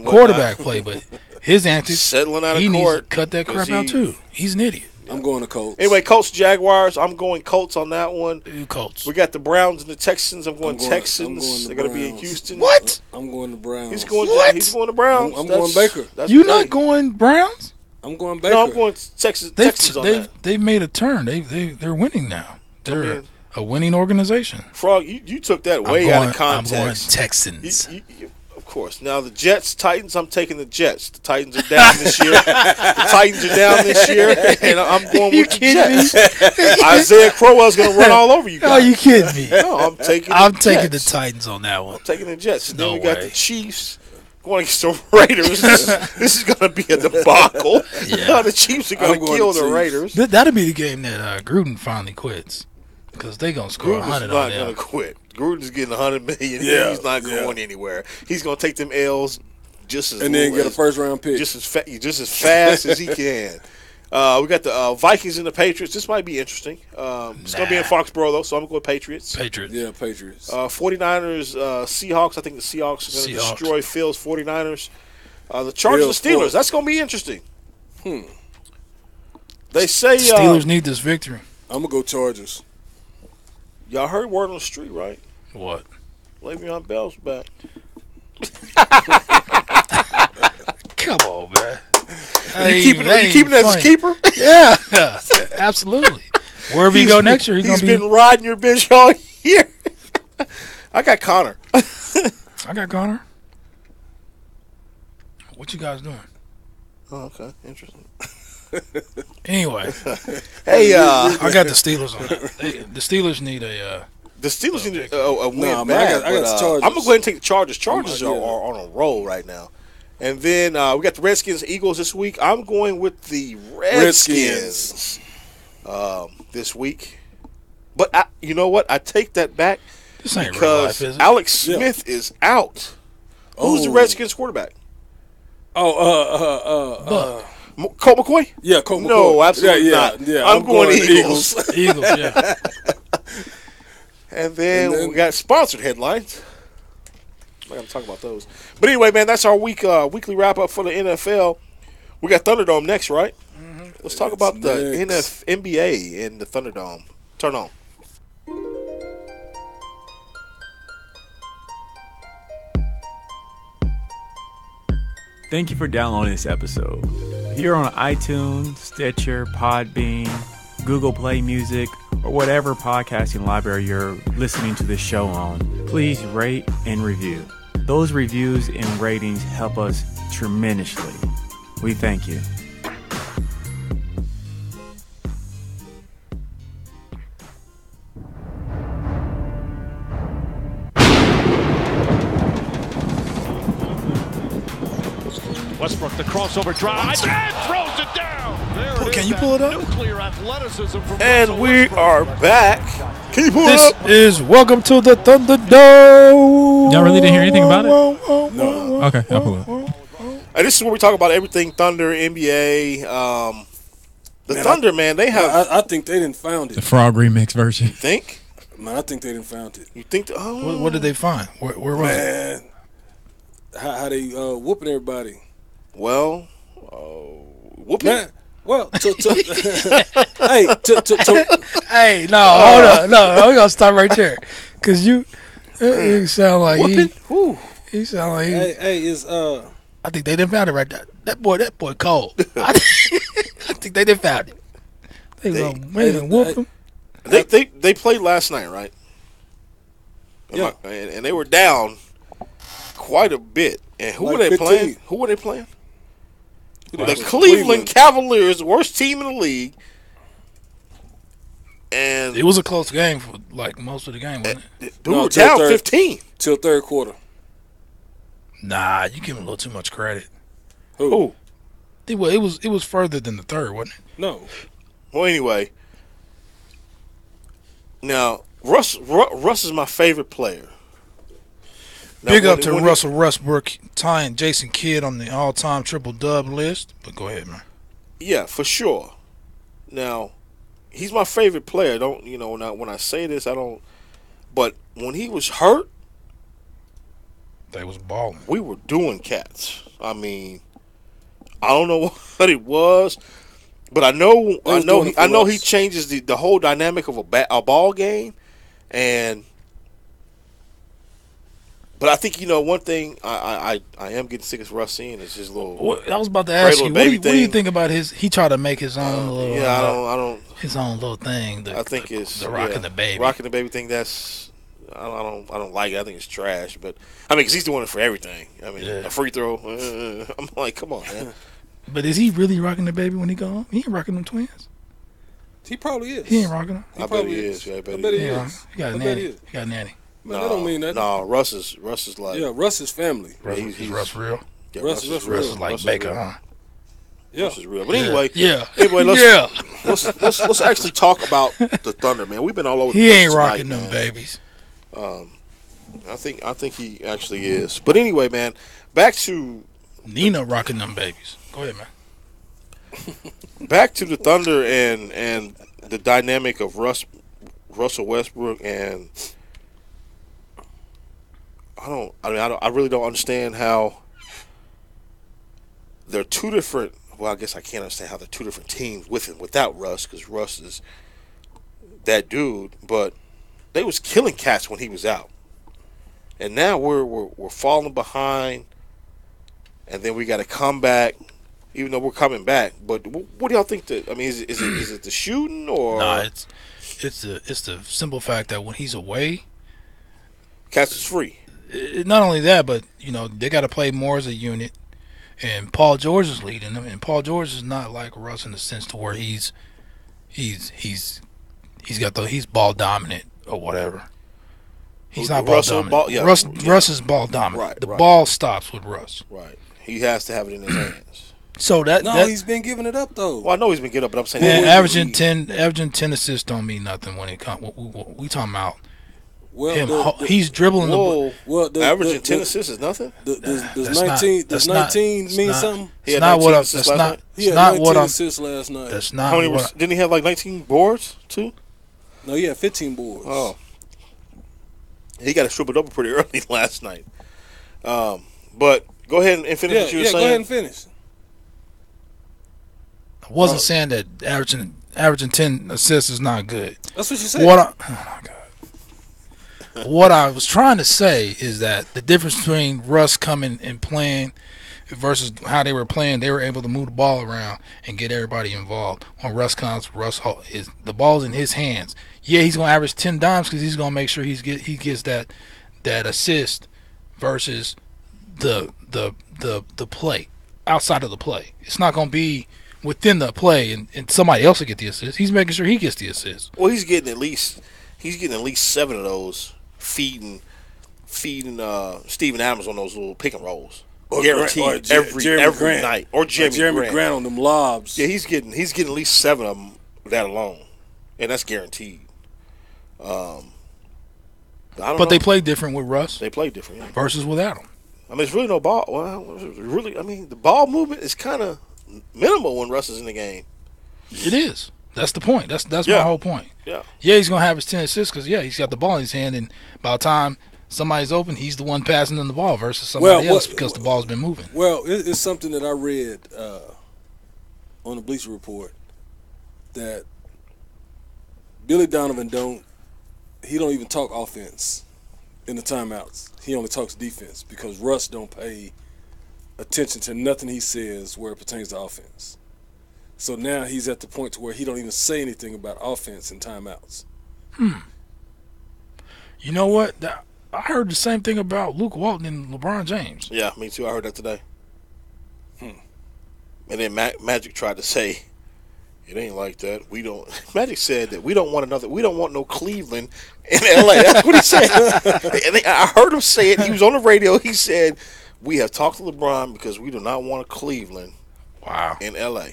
quarterback play. But his antics, settling out of he court, needs to cut that crap out too. He's an idiot. I'm going to Colts. Anyway, Colts, Jaguars. I'm going Colts on that one. Colts. We got the Browns and the Texans. I'm going Texans. They're going to be in Houston. What? I'm going to Browns. He's going to Browns. I'm going Baker. You're not going Browns? I'm going Baker. No, I'm going Texans on that. They've made a turn. They're winning now. They're a winning organization. Frog, you took that way out of context. I'm going Texans. Of course. Now the Jets, Titans. I'm taking the Jets. The Titans are down this year. The Titans are down this year, and I'm going with the Jets. Isaiah Crowell's going to run all over you guys. Are you kidding me? No, I'm taking the Titans on that one. I'm taking the Jets. And then we got the Chiefs going against the Raiders. This is going to be a debacle. Yeah. The Chiefs are going to kill the Raiders. That'll be the game that Gruden finally quits because they're going to score 100 on them. Gruden's not going to quit. Gruden's getting $100 million. Yeah, he's not going anywhere. He's going to take them L's just as then get a first round pick just as fast as he can. We got the Vikings and the Patriots. This might be interesting. It's going to be in Foxborough though, so I'm going Patriots. Yeah, Patriots. 49ers, Seahawks. I think the Seahawks are going to destroy Phil's 49ers. The Chargers and Steelers. That's going to be interesting. They say Steelers need this victory. I'm going to go Chargers. Y'all heard word on the street, right? What? Le'Veon Bell's back. Come on, man. Are you keeping that as a keeper? Yeah, absolutely. Wherever you go next year, he's been riding your bench all year. I got Connor. I got Connor. What you guys doing? Oh, okay. Interesting. Anyway, hey, I got the Steelers on that. The Steelers need a. The Steelers need a win back. I got the Chargers. I'm gonna go ahead and take the Chargers. Chargers are on a roll right now. And then we got the Redskins, Eagles this week. I'm going with the Redskins this week. But you know what? I take that back this ain't real life, is it? Alex Smith is out. Who's the Redskins quarterback? Colt McCoy? Yeah, Colt McCoy. No, absolutely not. Yeah, I'm going Eagles. Eagles, yeah. And then we got sponsored headlines. I got to talk about those. But anyway, man, that's our weekly wrap up for the NFL. We got Thunderdome next, right? Mm-hmm. Let's talk about the NBA and the Thunderdome. Turn on. Thank you for downloading this episode. If you're on iTunes, Stitcher, Podbean, Google Play Music, or whatever podcasting library you're listening to this show on, please rate and review. Those reviews and ratings help us tremendously. We thank you. Westbrook, the crossover drive, and throws it down. Can you pull it up? And we are back. Can you pull it up? This is Welcome to the Thunderdome. Y'all really didn't hear anything about it? No. Okay, I'll pull it up. And this is where we talk about everything Thunder, NBA. Thunder, man, they have. I think they didn't found it. The Frogg remix version. You think? Man, I think they didn't found it. You think? What did they find? Where was it? Man, how they whooping everybody? Well, whooping. Man, well, hey, Hey, no, hold on. No, we're going to stop right there. Because you sound like he sound like he. Hey, is I think they didn't found it right there. That boy cold. I think they didn't found it. They gonna whoop him. They played last night, right? Yeah. And they were down quite a bit. And who Like were they 15. playing? Who were they playing? The Cleveland Cavaliers, worst team in the league. And It was a close game for like most of the game, wasn't it? we No, were till down third. 15. till third quarter. Nah, you give him a little too much credit. Who? It was further than the third, wasn't it? No, Well, anyway. Now, Russ is my favorite player. Now, Big up when- to when Russell Westbrook tying Jason Kidd on the all-time triple-dub list. But go ahead, man. Yeah, for sure. Now, he's my favorite player. When I say this, I don't. But when he was hurt, They was balling. we were doing cats. I mean, I don't know what it was, but I know doing it for he us. changes the whole dynamic of a ball game, and. But I think one thing I am getting sick of Russ seeing is his little. I was about to ask Cradle you, baby what do you thing. think about his? He tried to make his own little. Yeah, I don't. His own little thing. I think it's the rocking the baby. Rocking the baby thing. That's I don't like it. I think it's trash. But I mean, 'cause he's doing it for everything. I mean, Yeah. a free throw. I'm like, come on, man. But is he really rocking the baby when he go home? He ain't rocking them twins. he probably is. He ain't rocking them. I bet probably he is. is. Yeah, I bet I he bet is. he He, is. ain't he got a I bet nanny. he is. He got a nanny. Man, that don't mean nothing. No, Russ is like. Yeah, Russ is family. Yeah, Is Russ real? yeah, Russ Russ real. Russ is like Russ is Baker, real. huh? Yeah, Russ is real. But anyway, Yeah. Anyway, Yeah. let's actually talk about the Thunder, man. We've been all over. He the place ain't tonight, rocking them man. babies. I think he actually is. But anyway, man, back to Nina rocking them babies. Go ahead, man. back to the Thunder and the dynamic of Russell Westbrook, and I really don't understand how they're two different. Well, I guess I can't understand how they're two different teams with and without Russ, because Russ is that dude. But they was killing cats when he was out, and now we're falling behind, and then we got to come back. Even though we're coming back, but what do y'all think? Is it the shooting or? Nah, it's the simple fact that when he's away, Cats is free. not only that, but they got to play more as a unit. And Paul George is leading them, and Paul George is not like Russ in the sense to where he's ball dominant or whatever. He's not ball Russell dominant. ball- yeah, Russ is ball dominant. Right, the right. ball stops with Russ. Right. He has to have it in his hands. So that he's been giving it up though. Well, I know he's been getting up, but I'm saying man, that averaging 10 assists don't mean nothing when it comes. We talking about Well, him. He's dribbling the ball. Whoa, well, averaging 10 assists is nothing. Does That's 19 that's not- 19 that's mean not- something? He had It's not 19 what I'm. assists That's last not. night? He It's had not 19 what I'm. assists last night. That's How not many what. didn't he have like 19 boards too? No, he had 15 boards. Oh, He got a triple-double pretty early last night. But go ahead and finish what you were saying. Go ahead and finish. I wasn't saying that averaging 10 assists is not good. That's what you said. Oh my God. What I was trying to say is that the difference between Russ coming and playing versus how they were playing, they were able to move the ball around and get everybody involved. When Russ comes, the ball's in his hands. Yeah, he's going to average 10 dimes because he's going to make sure he gets that assist versus the play, outside of the play. It's not going to be within the play and somebody else will get the assist. He's making sure he gets the assist. Well, he's getting at least 7 of those feeding Steven Adams on those little pick and rolls. Guaranteed every night. Or Jeremy Grant on them lobs. Yeah, he's getting at least 7 of them that alone, and that's guaranteed. But they play different with Russ. They play different, yeah. Versus without him. I mean, it's really no ball. Well, really, I mean, the ball movement is kind of minimal when Russ is in the game. It is. That's the point. That's my whole point. Yeah. Yeah, he's gonna have his 10 assists because he's got the ball in his hand, and by the time somebody's open, he's the one passing them the ball versus somebody else because the ball's been moving. Well, it's something that I read on the Bleacher Report that Billy Donovan don't even talk offense in the timeouts. He only talks defense because Russ don't pay attention to nothing he says where it pertains to offense. So now he's at the point to where he don't even say anything about offense in timeouts. You know what? I heard the same thing about Luke Walton and LeBron James. Yeah, me too. I heard that today. And then Magic tried to say, it ain't like that. Magic said that we don't want no Cleveland in LA. That's what he said. And I heard him say it. He was on the radio. He said, we have talked to LeBron because we do not want a Cleveland in LA.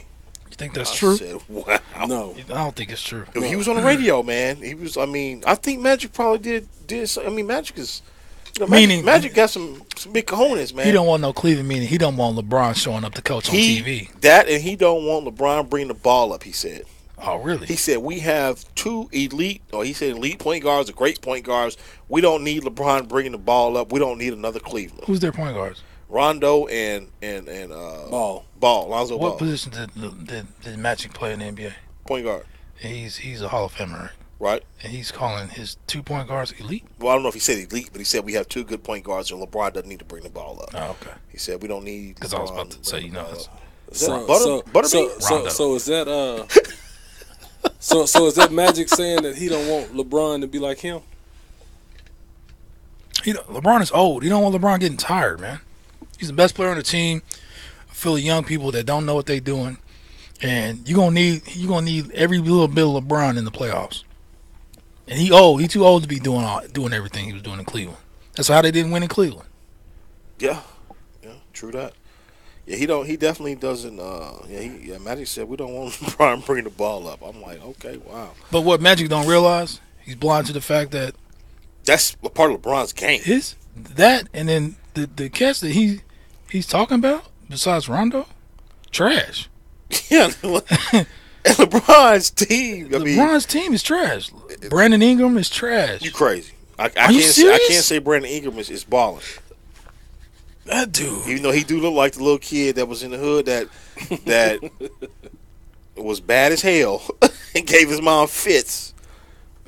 You think that's true? Said, wow. No. I don't think it's true. He was on the radio, man. He was, I think Magic probably did. I mean, Magic is, Magic got some big cojones, man. He don't want no Cleveland, meaning he don't want LeBron showing up to coach on TV. And he don't want LeBron bringing the ball up, he said. Oh, really? He said, we have 2 elite point guards, or great point guards. We don't need LeBron bringing the ball up. We don't need another Cleveland. Who's their point guards? Rondo and Ball, Lonzo Ball. What position did Magic play in the NBA? Point guard. He's a Hall of Famer, right? Right. And he's calling his 2 point guards elite? Well, I don't know if he said elite, but he said we have 2 good point guards and LeBron doesn't need to bring the ball up. Oh, okay. He said we don't need. Because I was about to say, So is that so is that Magic saying that he don't want LeBron to be like him? LeBron is old. You don't want LeBron getting tired, man. He's the best player on the team. Full of young people that don't know what they're doing, and you're gonna need every little bit of LeBron in the playoffs. And he old. He too old to be doing everything he was doing in Cleveland. That's how they didn't win in Cleveland. Yeah, true that. Yeah, he definitely doesn't. Magic said we don't want LeBron bringing the ball up. I'm like, okay, wow. But what Magic don't realize, he's blind to the fact that that's a part of LeBron's game. That and then the cats that he's talking about besides Rondo, trash. Yeah. And LeBron's team. LeBron's team is trash. Brandon Ingram is trash. You crazy? I can't say Brandon Ingram is balling. That dude, even though he do look like the little kid that was in the hood that was bad as hell and gave his mom fits.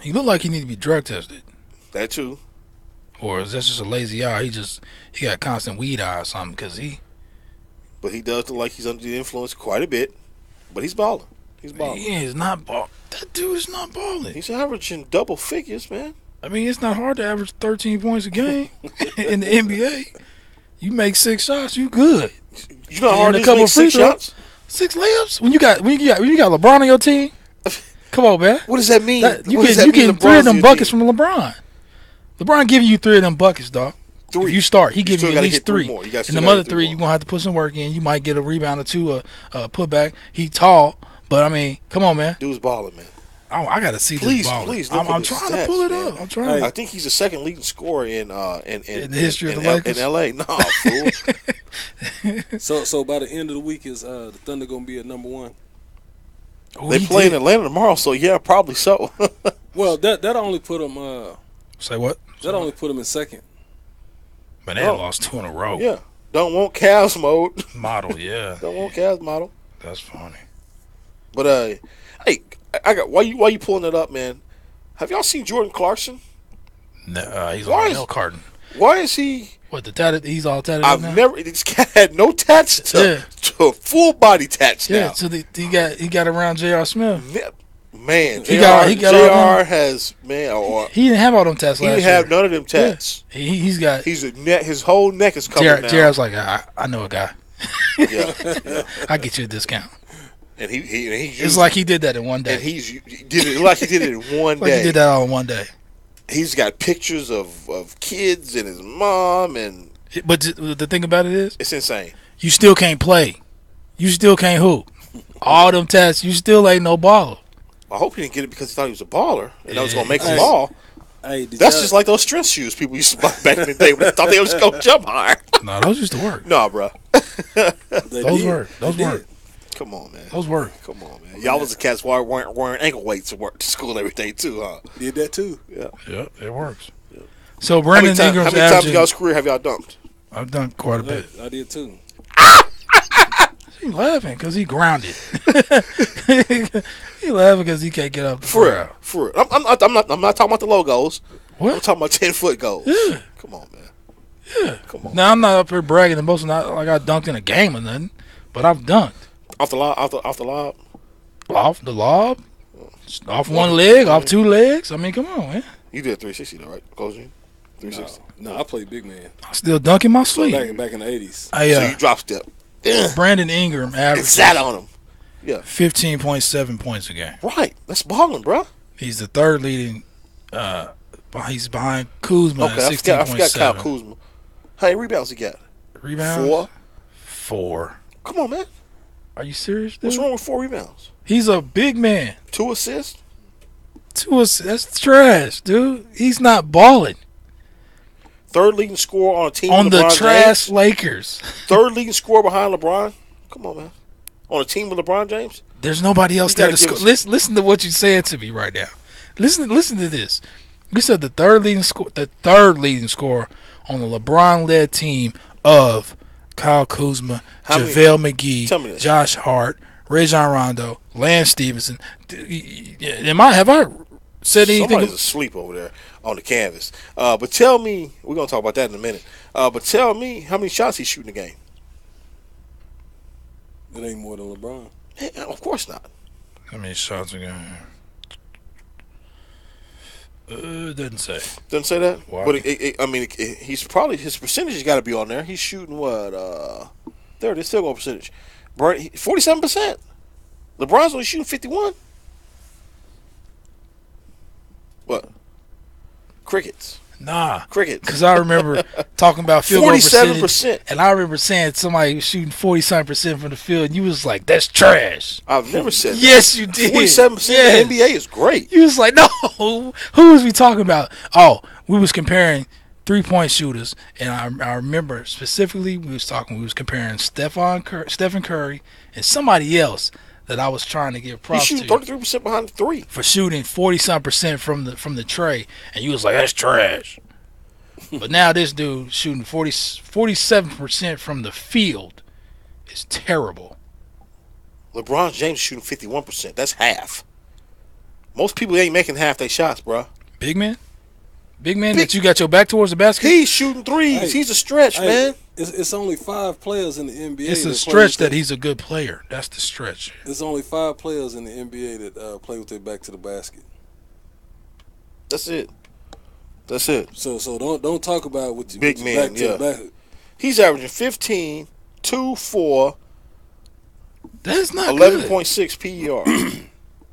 He looked like he need to be drug tested. That too. Or is that just a lazy eye? He got constant weed eye or something But he does look like he's under the influence quite a bit. But he's balling. He is not balling. That dude is not balling. He's averaging double figures, man. I mean, it's not hard to average 13 points a game in the NBA. You make 6 shots, you good. You know how hard it is to make 6 shots? 6 layups? When you got LeBron on your team? Come on, man. What does that mean? You getting 3 of them buckets from LeBron. LeBron giving you 3 of them buckets, dog. 3. If you start, he gives you at least 3. More. And the other 3, you're going to have to put some work in. You might get a rebound or 2, a putback. He tall, but, I mean, come on, man. Dude's balling, man. I got to see this ball. I'm trying to pull it up. I'm trying. I think he's the second leading scorer in the history of the Lakers in LA. No, fool. So by the end of the week, is the Thunder gonna be at number 1? They play in Atlanta tomorrow, so yeah, probably so. Well, that only put them. Say what? That only put him in second. But they lost 2 in a row. Yeah. Don't want Cavs mode. Model, yeah. Don't want Cavs model. That's funny. But hey, I got why you pulling it up, man? Have y'all seen Jordan Clarkson? No, he's on milk carton. Why is he? What the tatted? He's all tatted. I've never. This cat had no tats to full body tats now. Yeah, so he got around J.R. Smith. Man, he got JR has man. He didn't have all them tats. He didn't have none of them tats. Yeah. He's got. His whole neck is covered now. JR's like, I know a guy. Yeah. I get you a discount. And he it's like he did that in one day. And he did it like he did it in one day. Like he did that all in one day. He's got pictures of kids and his mom and. But the thing about it is, it's insane. You still can't play. You still can't hoop. All them tats, you still ain't no baller. I hope he didn't get it because he thought he was a baller and that was going to make him ball. Hey, that's just like those stress shoes people used to buy back in the day when they thought they was going to jump higher. No, those used to work. No, bro. Those work. Those work. Come on, man. Those work. Come on, man. Y'all was the cats wearing ankle weights to work to school every day too, huh? Did that too. Yeah. Yeah, it works. Yeah. So Brandon Ingram's how many times in y'all's career have y'all dumped? I've done quite a bit. I did too. He's laughing because he grounded. He laughing because he can't get up. For real. I'm not talking about the logos. What? I'm talking about 10-foot goals. Yeah. Come on, man. Yeah. Come on. Now I'm not up here bragging the most. Not like I dunked in a game or nothing, but I've dunked. Off the lob. Off the lob. Off one leg. Off 2 legs. I mean, come on, man. You did 360 though, right? Coaching. 360. No, I played big man. I still dunk in my sleep. Back in the 80s. So you drop step. Brandon Ingram averaged. Sat on him. Yeah. 15.7 points a game. Right. That's balling, bro. He's the third leading. He's behind Kuzma at 16.7. I forgot Kyle Kuzma. How many rebounds he got? Rebounds? 4. Come on, man. Are you serious, dude? What's wrong with 4 rebounds? He's a big man. 2 assists? 2 assists? That's trash, dude. He's not balling. Third leading scorer on a team on with the LeBron trash James. Lakers. Third leading scorer behind LeBron. Come on, man. On a team with LeBron James. There's nobody else there to score. Listen to what you're saying to me right now. Listen to this. You said the third leading scorer on the LeBron-led team of Kyle Kuzma, JaVale McGee, Josh Hart, Rajon Rondo, Lance Stevenson. Have I said anything? Somebody's asleep over there on the canvas. But tell me, we're gonna talk about that in a minute. But tell me how many shots he's shooting a game. It ain't more than LeBron. Yeah, of course not. How many shots a game? It doesn't say. Doesn't say that. Why? But he's probably his percentage has got to be on there. He's shooting what? There it is. Still go percentage. 47%. LeBron's only shooting 51. What? Crickets. Nah. Crickets. Because I remember talking about field goal 47%. And I remember saying somebody was shooting 40-something% from the field, and you was like, that's trash. I've never said that. Yes, you did. 47% yes. in the NBA is great. You was like, no. Who was we talking about? Oh, we was comparing 3-point shooters, and I remember specifically we was comparing Stephen Curry and somebody else that I was trying to give props to. He's shooting 33% behind the 3 for shooting 40-something% from the tray, and you was like, that's trash. But now this dude shooting 47% from the field is terrible. LeBron James shooting 51%. That's half. Most people ain't making half their shots, bro. Big man that you got your back towards the basket. He's shooting threes. He's a stretch, man. It's only 5 players in the NBA. It's a stretch that he's a good player. That's the stretch. There's only 5 players in the NBA that play with their back to the basket. That's it. So don't talk about what you big with man. Back to the back. He's averaging 15, 2, 4. That's not 11.6 PER.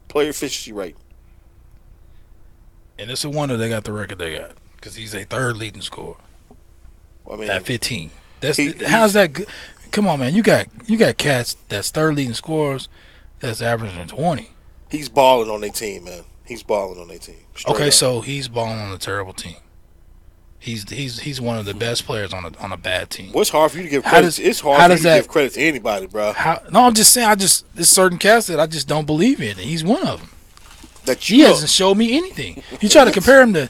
Player efficiency rate. And it's a wonder they got the record they got because he's a third leading scorer. At 15. How's that good? Come on, man. You got cats that's third leading scorers that's averaging 20. He's balling on their team, man. Okay, so he's balling on a terrible team. He's one of the best players on a bad team. Well, it's hard for you to give credit. It's hard for you to give credit to anybody, bro. No, I'm just saying. There's certain cats that I just don't believe in. And he's one of them. He hasn't showed me anything. You try to compare him to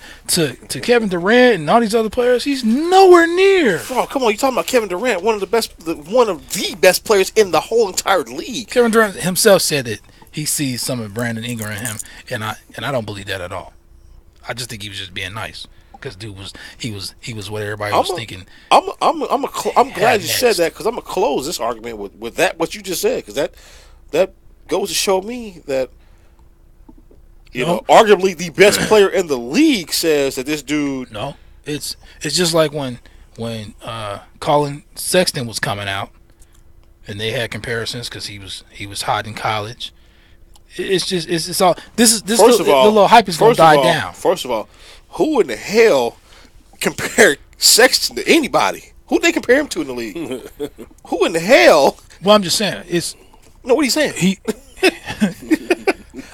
Kevin Durant and all these other players. He's nowhere near. Oh, come on, you talking about Kevin Durant, one of the best players in the whole entire league. Kevin Durant himself said that he sees some of Brandon Ingram in him, and I don't believe that at all. I just think he was just being nice because dude was what everybody was thinking. I'm glad you said that because I'm gonna close this argument with that what you just said because that goes to show me that. You know, arguably the best player in the league says that this dude. No, it's just like when Colin Sexton was coming out, and they had comparisons because he was hot in college. It's all this First of all, the little hype is gonna die down. First of all, who in the hell compared Sexton to anybody? Who they compare him to in the league? Who in the hell? Well, I'm just saying what are you saying?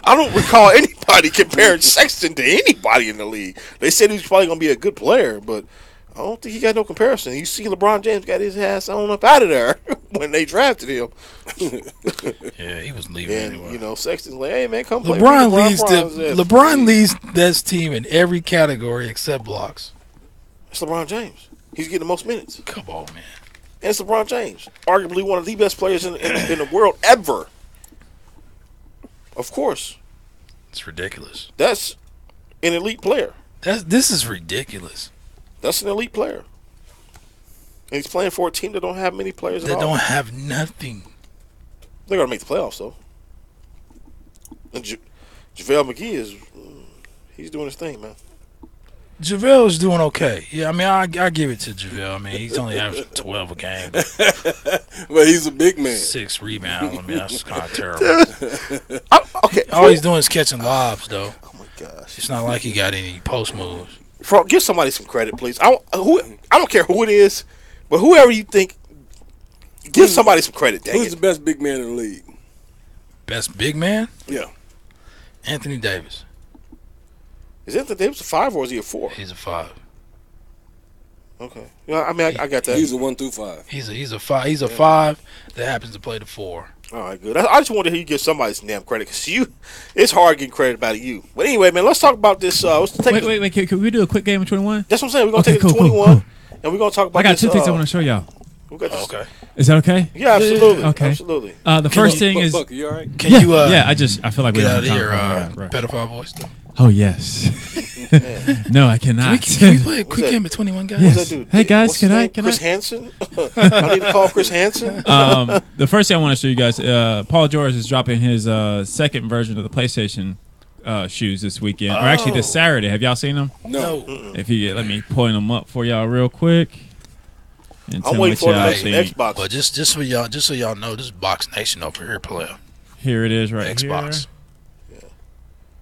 I don't recall anybody comparing Sexton to anybody in the league. They said he was probably going to be a good player, but I don't think he got no comparison. You see LeBron James got his ass on up out of there when they drafted him. Yeah, he was leaving anyway. You know, Sexton's like, hey, man, come play. LeBron leads this team in every category except blocks. It's LeBron James. He's getting the most minutes. Come on, man. And it's LeBron James. Arguably one of the best players in the world ever. Of course. It's ridiculous. That's an elite player. This is ridiculous. That's an elite player. And he's playing for a team that don't have many players at all. They don't have nothing. They're going to make the playoffs, though. And JaVale McGee he's doing his thing, man. JaVale is doing okay. Yeah, I mean, I give it to JaVale. I mean, he's only averaging 12 a game. But he's a big man. 6 rebounds. I mean, that's kind of terrible. Okay. All he's doing is catching lobs, though. Oh, my gosh. It's not like he got any post moves. Frogg, give somebody some credit, please. I don't care who it is, but whoever you think, give somebody some credit, dang Who's it. the best big man in the league? Best big man? Yeah. Anthony Davis. Is Anthony Davis a 5 or is he a 4? He's a 5. Okay. Yeah, I mean, I got that. He's a 1 through 5. He's a 5. He's a 5 that happens to play the 4. All right, good. I just wonder how you give somebody some damn credit because it's hard getting credit about you. But anyway, man, let's talk about this. Wait. Can we do a quick game of 21? That's what I'm saying. We're going to take it to 21, and we're going to talk about I got this, 2 things I want to show y'all. Okay. Is that okay? Yeah, absolutely. Okay. Absolutely. The first thing is... Buck, you all right? Can you... I feel like we get don't out of have here, time. Right. pedophile voice. Oh, yes. No, I cannot. Can we play a quick game of 21, guys? Yes. What's that dude? Hey, guys, What's his name? can Chris I? Hansen? I need to call Chris Hansen. The first thing I want to show you guys, Paul George is dropping his second version of the PlayStation shoes this weekend, or actually this Saturday. Have y'all seen them? No. If you let me point them up for y'all real quick. And I'm tell waiting me what for y'all the think. Xbox. But just so y'all know, this is Box Nation over here, player. Here it is, right Xbox. here.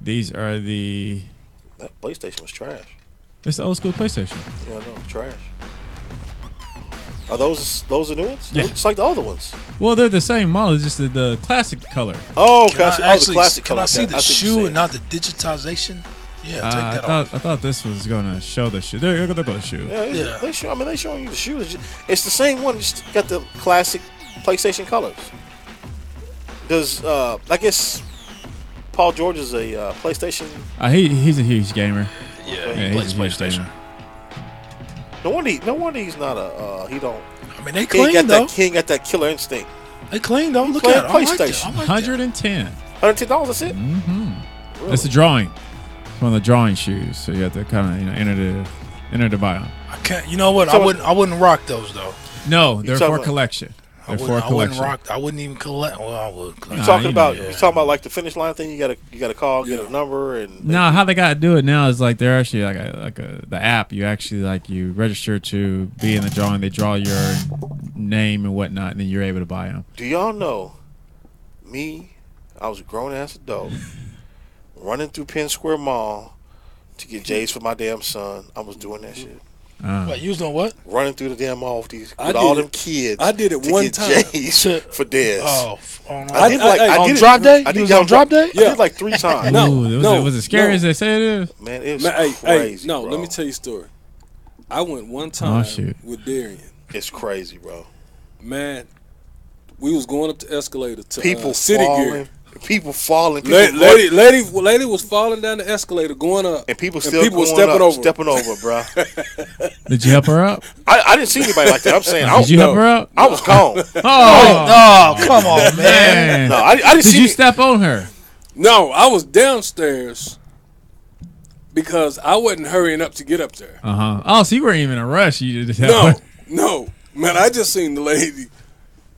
These are the. That PlayStation was trash. It's the old school PlayStation. Yeah, I know, trash. Are those the new ones? Yeah. It's like the other ones. Well, they're the same model, it's just the classic color. Oh, okay. Can The classic can color. I see the shoe and and not the digitization? Yeah, take that off. I thought this was going to show the shoe. There you go, the shoe. Yeah. They showing you the shoes. It's the same one. Just got the classic PlayStation colors. Does I guess Paul George is a PlayStation? He's a huge gamer. Yeah, Yeah, he plays he's a huge PlayStation. gamer. No wonder he's not a he don't. I mean, they He clean though. he ain't got that killer instinct. They clean though. Look playing at it. I like that. PlayStation. I like that. 110. $110. That's it. Mm-hmm. That's a drawing. It's one of the drawing shoes, so you have to kind of enter to buy them. I can't. You know what? So I wouldn't rock those though. No, they're talking for about- collection. I They're for wouldn't, I wouldn't collection. rock. I wouldn't even collect. Well, I would. You Collect. talking you about know, you talking about like the finish line thing? You gotta call, get a number, and No, how they got to do it now is like they're actually the app. You actually you register to be in the drawing. They draw your name and whatnot, and then you're able to buy them. Do y'all know me? I was a grown ass adult running through Penn Square Mall to get J's for my damn son. I was doing that shit. What, you was doing what? Running through the damn mall with I all did them kids. I did it to one get time. J's for Dez. Oh, I did like I on did drop it, day? I You did was it on drop day? I did it like 3 times. No, was it scary as they say it is? Man, it was Man, crazy. no, bro. let me tell you a story. I went one time shoot. with Darian. It's crazy, bro. Man, we was going up the escalator to People City falling. Gear. People falling. Lady was falling down the escalator going up, and people still were stepping over, bro. Did you help her up? I didn't see anybody like that. I'm saying, did you help her up? I was calm. Oh, come on, man. No, I didn't see. Did you step on her? No, I was downstairs because I wasn't hurrying up to get up there. Oh, so you weren't even in a rush. You just help her. No, man. I just seen the lady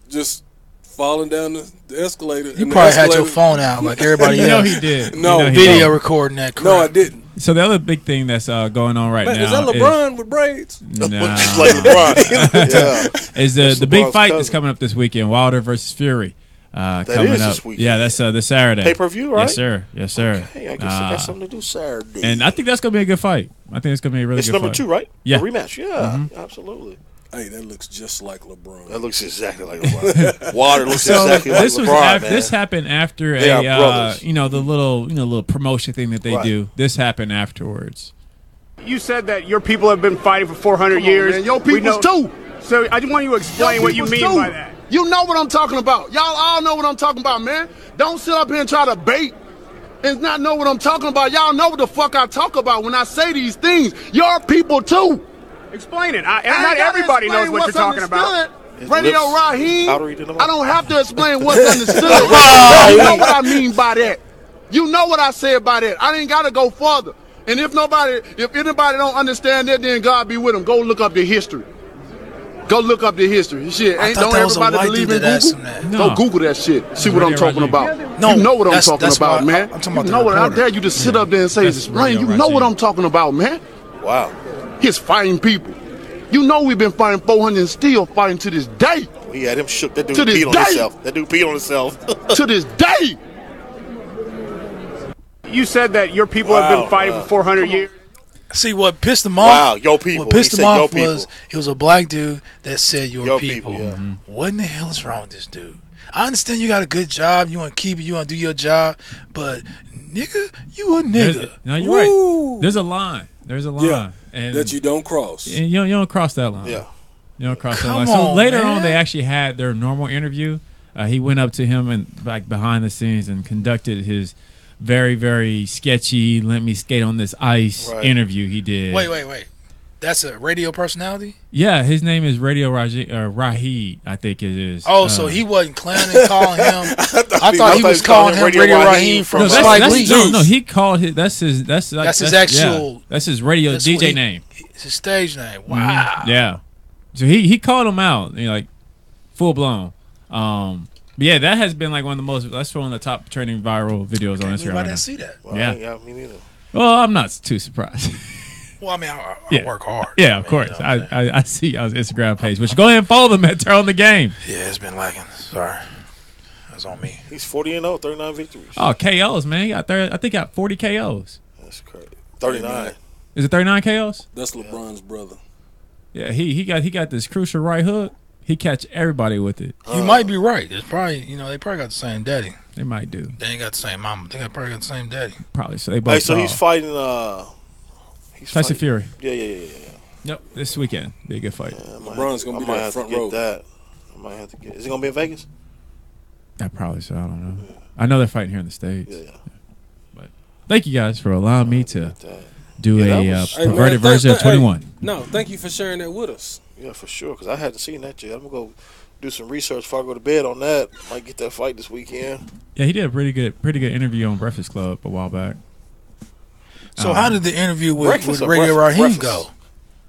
just falling down the escalator. You probably had your phone out like everybody else. No, he did. No, video recording that crap. No, I didn't. So the other big thing that's going on right now is that LeBron with braids? Nah. Just like LeBron. Is the big fight that's coming up this weekend? Wilder versus Fury. Coming is up. this weekend. Yeah, that's this Saturday. Pay-per-view, right? Yes, sir. Yes, sir. Hey, I guess I got something to do Saturday. And I think that's gonna be a good fight. I think it's gonna be a really good fight. It's number 2, right? Yeah. A rematch. Yeah, absolutely. Hey, that looks just like LeBron. That looks exactly like LeBron. Water looks exactly like LeBron, man. This happened after they are brothers. the little promotion thing that they do. This happened afterwards. You said that your people have been fighting for 400 years. Man, your people's too. So I just want you to explain what you mean by that. You know what I'm talking about. Y'all all know what I'm talking about, man. Don't sit up here and try to bait and not know what I'm talking about. Y'all know what the fuck I talk about when I say these things. Your people too. Explain it. Not everybody knows what you're talking about. Radio Raheem, I don't have to explain what's understood. You know what I mean by that. You know what I said by that. I ain't got to go further. And if anybody don't understand that, then God be with them. Go look up the history. Go look up the history. Shit, don't everybody believe in Google? No. Go Google that shit. See what I'm talking about. No, you know what I'm that's talking about, man. I'm talking about you know what? I reporter. dare you to sit up there and say, "Explain." You know what I'm talking about, man. Wow. He's fighting people. You know we've been fighting 400 and still fighting to this day. He had him shook. That dude To this peed on day. himself. That dude peed on himself. To this day. You said that your people have been fighting for 400 years. See, what pissed him off? Wow, your people. What pissed He him said off your people. was it was a black dude that said your people. Yeah. What in the hell is wrong with this dude? I understand you got a good job, you want to keep it, you want to do your job, but nigga, you a nigga. No, you're right. There's a line. There's a line. Yeah, and that you don't cross. And you don't cross that line. Yeah. You don't cross that Come line. So on, later man. on, they actually had their normal interview. He went up to him and like behind the scenes and conducted his very, very sketchy, let me skate on this ice interview he did. Wait. That's a radio personality? Yeah, his name is Radio Raheed, I think it is. Oh, so he wasn't clowning calling him. I thought he was calling him Radio Raheem from Spike Lee. No, he called his. That's his actual. Yeah, that's his radio that's DJ name. It's his stage name. Wow. Yeah. So he called him out, like full blown. But yeah, that has been like one of the most. That's one of the top trending viral videos on Instagram. I didn't see that. Well, Yeah. Me neither. Well, I'm not too surprised. Well, I mean, I work hard. Yeah, of course. I see y'all's Instagram page, but you go ahead and follow them at Turn the Game. Yeah, it's been lagging. Sorry, that's on me. He's 40-0, 39 victories. Oh, KOs, man. He got I think he got 40 KOs. That's crazy. 39. Is it 39 KOs? That's LeBron's brother. Yeah, he got this crucial right hook. He catch everybody with it. You might be right. It's probably they probably got the same daddy. They might do. They ain't got the same mama. They probably got the same daddy. Probably. So they both. So he's fighting. Tyson Fury. Yeah. Yep, this weekend. Be a good fight. LeBron's gonna be there front row. I might have to get. Is it gonna be in Vegas? I probably so. I don't know. I know they're fighting here in the States. Yeah. But thank you guys for allowing me to do a perverted version of 21. No, thank you for sharing that with us. Yeah, for sure. Because I hadn't seen that yet. I'm gonna go do some research before I go to bed on that. Might get that fight this weekend. Yeah, he did a pretty good interview on Breakfast Club a while back. So how did the interview with Radio Raheem go?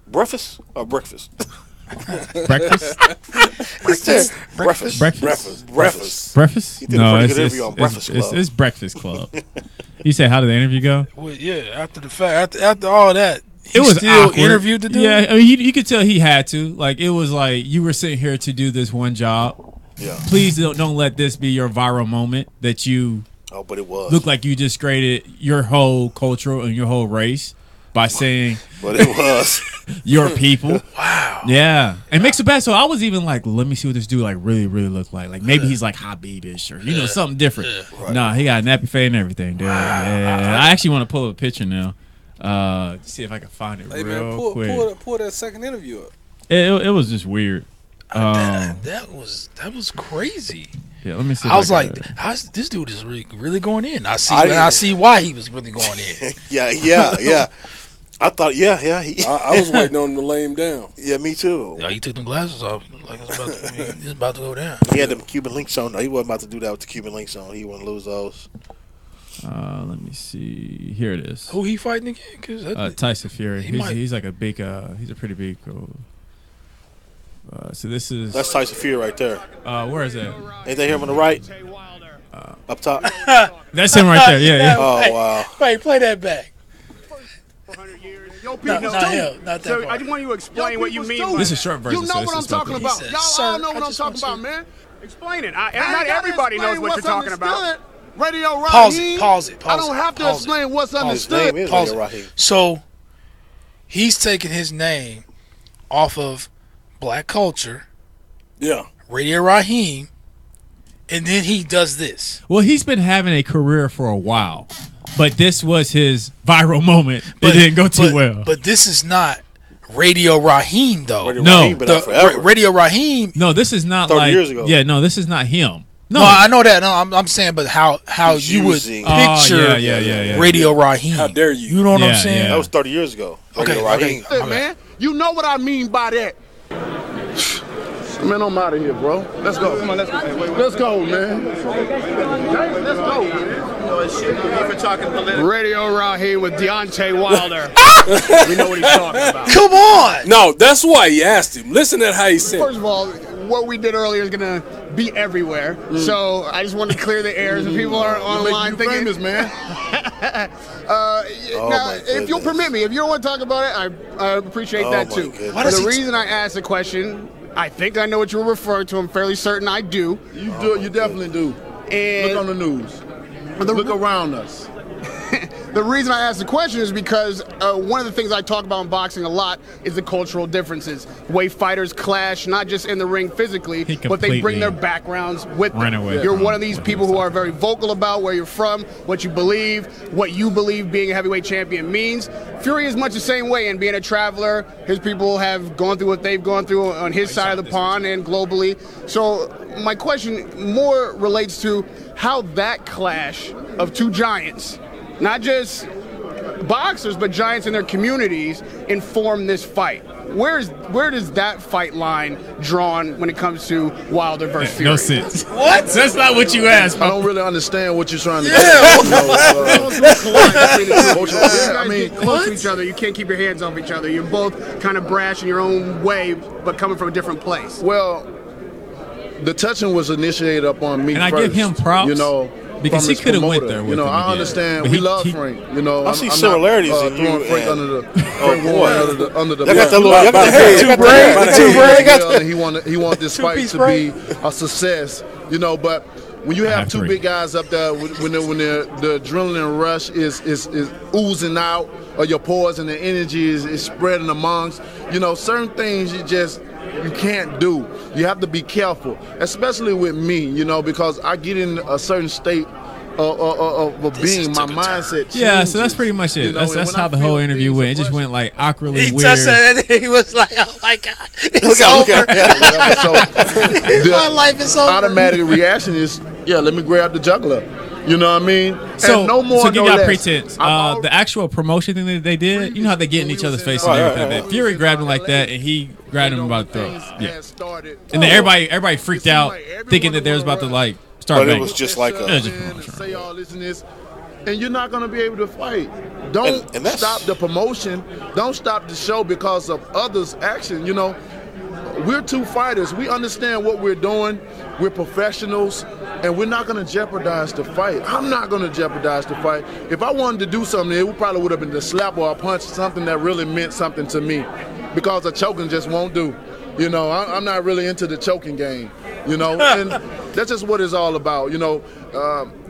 Breakfast or breakfast? Breakfast? Breakfast. Breakfast? No, it's Breakfast Club. You said, how did the interview go? Well, yeah, after the fact, after all that, it was still awkward. Interviewed the dude. Yeah, I mean, you could tell he had to. Like, it was like you were sitting here to do this one job. Yeah. Please don't let this be your viral moment that you. Oh, but it was. Look like you discredited your whole culture and your whole race by saying. But it was. Your people. Wow. Yeah. And makes it bad. So I was even like, let me see what this dude like really, really look like. Like maybe he's like Habibish or something different. Right. Nah, he got a nappy fade and everything, dude. Wow. Yeah. I actually want to pull up a picture now. See if I can find it real quick. Pull that second interview up. It was just weird. That was crazy. Yeah, let me see. I was like, this dude is really going in. I see why he was really going in. yeah. I thought, yeah. I was waiting on him to lay him down. Yeah, me too. Yeah, he took them glasses off like it's about to go down. He had them Cuban links on. No, he wasn't about to do that with the Cuban links on. He wouldn't lose those. Let me see. Here it is. Who he fighting again? Cause Tyson Fury. He's like a big. He's a pretty big. So that's Tyson Fury right there. Where is that? Ain't that him on the right? Up top. That's him right there. Yeah. Oh wow. Wait, play that back. Yo, not him. Not that so part. I just want you to explain what you mean. This is short version. You know what I'm talking about. Y'all all know what I'm talking about, man. Explain it. Not everybody knows what you're talking about. Radio Raheem. Pause it. I don't have to explain what's understood. So he's taking his name off of Black culture. Yeah. Radio Raheem. And then he does this. Well, he's been having a career for a while, but this was his viral moment. It didn't go too well. But this is not Radio Raheem, though. Radio Raheem. No, this is not 30 years ago. Yeah, no, this is not him. No, I know that. No, I'm saying, but how you would picture Radio Raheem? How dare you? You know what I'm saying? That was 30 years ago. Okay. Hey, man, you know what I mean by that. Man, I'm out of here, bro. Let's go. Come on, let's go. Let's go, man. Let's go, man. Radio Raheem with Deontay Wilder. We know what he's talking about. Come on. No, that's why he asked him. Listen to how he said. First of all, what we did earlier is gonna be everywhere. So I just want to clear the air so people aren't online thinking. Famous, man. Now, if you'll permit me, if you don't want to talk about it, I appreciate that too. But the reason I asked the question, I think I know what you were referring to. I'm fairly certain I do. You do. You definitely do. And look on the news. Look around us. The reason I asked the question is because one of the things I talk about in boxing a lot is the cultural differences. The way fighters clash, not just in the ring physically, but they bring their backgrounds with them. You're one of these people who are very vocal about where you're from, what you believe being a heavyweight champion means. Fury is much the same way, and being a traveler, his people have gone through what they've gone through on his side of the pond and globally. So my question more relates to how that clash of two giants, not just boxers, but giants in their communities, inform this fight. Where does that fight line drawn when it comes to Wilder versus Fury? No sense. What? That's not what you asked. I don't really understand what you're trying to I mean, close to each other. You can't keep your hands off each other. You're both kind of brash in your own way, but coming from a different place. Well, the touching was initiated upon me and first. I give him props. You know, because he could have went there with you know, him I again. understand. But we love Frank. You know, I see similarities in you throwing Frank and under the under the. They got the two brains. He want this fight to be a success. You know, but when you have two big guys up there, when the adrenaline rush is oozing out of your pores and the energy is spreading amongst, you know, certain things you can't do. You have to be careful, especially with me, you know, because I get in a certain state of being, my mindset changes. Yeah, so that's pretty much it. You know, that's how the whole interview went. It just went like awkwardly weird. He was like, "Oh my god, it's over." My life is over. Automatic reaction is, yeah, let me grab the juggler. You know what I mean? So, and no more, so give no y'all less. pretense. The actual promotion thing that they did, you know how they get in each other's faces and everything like that. Fury grabbed him like that, and he grabbed him about the throat. Yeah. And then everybody freaked out, thinking that they was about to like start. But banging. it was just like a. Say all this and this, and you're not going to be able to fight. Don't stop the promotion. Don't stop the show because of others' action. You know, we're two fighters. We understand what we're doing. We're professionals, and we're not going to jeopardize the fight. I'm not going to jeopardize the fight. If I wanted to do something, it probably would have been a slap or a punch, something that really meant something to me, because a choking just won't do. You know, I'm not really into the choking game, you know, and that's just what it's all about. You know,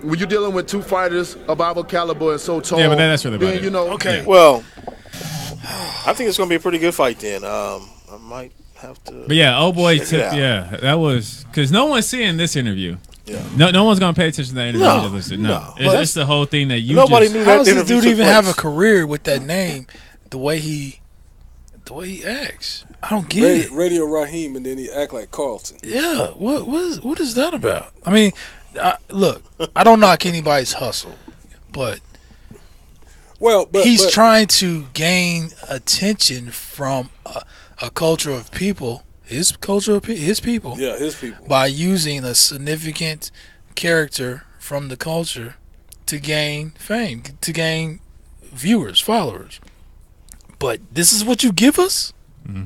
when you're dealing with two fighters of our caliber and so tall, yeah, but that's really about it. You know, okay. Yeah. Well, I think it's going to be a pretty good fight then. I might have to. But yeah, oh boy, that was because no one's seeing this interview. Yeah. No one's gonna pay attention to that interview. No. It's just the whole thing that you. Nobody knew that. How does this dude even have a career with that name? The way he the way he acts. I don't get it. Radio Raheem, and then he act like Carlton. Yeah, what is that about? I mean, look, I don't knock anybody's hustle, but he's trying to gain attention from a culture of people, his people. Yeah, his people. By using a significant character from the culture to gain fame, to gain viewers, followers. But this is what you give us? Mm-hmm.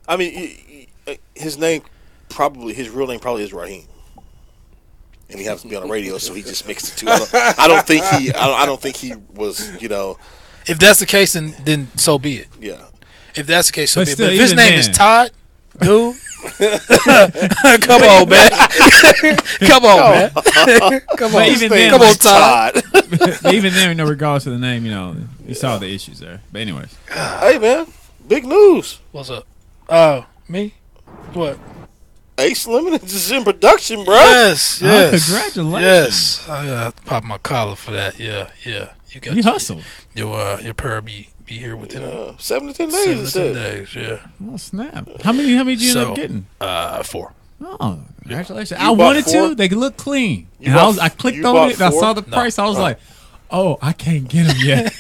I mean, his real name probably is Raheem, and he happens to be on the radio, so he just mixed the two. I don't think he was. If that's the case, then so be it. Yeah. If that's the case, so But be it. still, But if his even name then- is Todd, dude, come on, man. Come on, man. Come on, even then, come on, Todd. But even then, regardless of the name, you saw the issues there. But anyways, Hey, man, big news. What's up? Me? What? Ace Limited is in production, bro. Yes. congratulations. Yes. I got to pop my collar for that. Yeah. You hustled. Your pair be here within 7 to 10 days. 7 to 10 days. Yeah. Oh snap! How many did you end up getting? 4. Oh, congratulations! You I bought wanted 4? to. They look clean. You And bought- I clicked you on bought it. And I 4? saw the price. I was like, "Oh, I can't get them yet."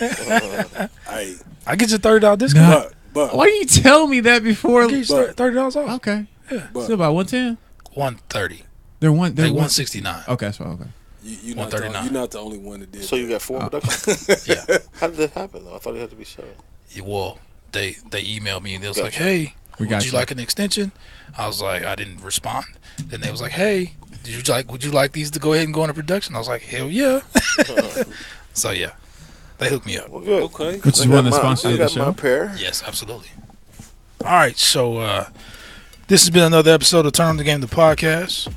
I get you $30 discount. But why didn't you tell me that before? I get you $30 off. Okay, Yeah. still about 110. 130. They're Like 169. Okay, that's fine. Okay. You're not the only one that did. So you got 4 productions? Yeah. How did that happen, though? I thought it had to be 7. Well, they emailed me and they was like, "Hey, would you like an extension?" I was like, I didn't respond. Then they was like, "Hey, would you like these to go ahead and go into production?" I was like, "Hell yeah!" So yeah, they hooked me up. Well, good. Okay. Which is one of the sponsors of the I got my show. pair. Yes, absolutely. All right, so this has been another episode of Turn on the Game, the podcast.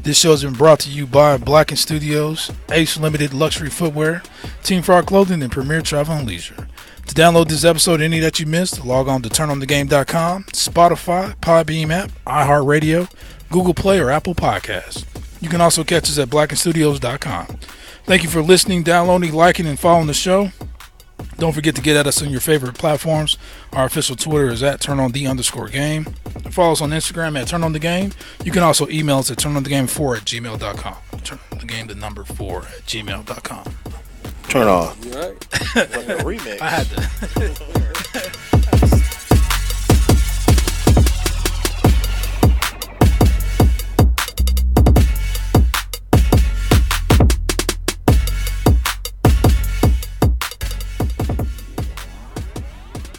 This show has been brought to you by Blacken Studios, Ace Limited Luxury Footwear, Team Frog Clothing, and Premier Travel and Leisure. To download this episode, any that you missed, log on to turnonthegame.com, Spotify, Podbeam app, iHeartRadio, Google Play, or Apple Podcasts. You can also catch us at blackenstudios.com. Thank you for listening, downloading, liking, and following the show. Don't forget to get at us on your favorite platforms. Our official Twitter is at @turnonthe_game. Follow us on Instagram at @turnonthegame. You can also email us at turnonthegame4@gmail.com. Turnonthegame4@gmail.com. Turn on. You all right? Like a remix. I had to.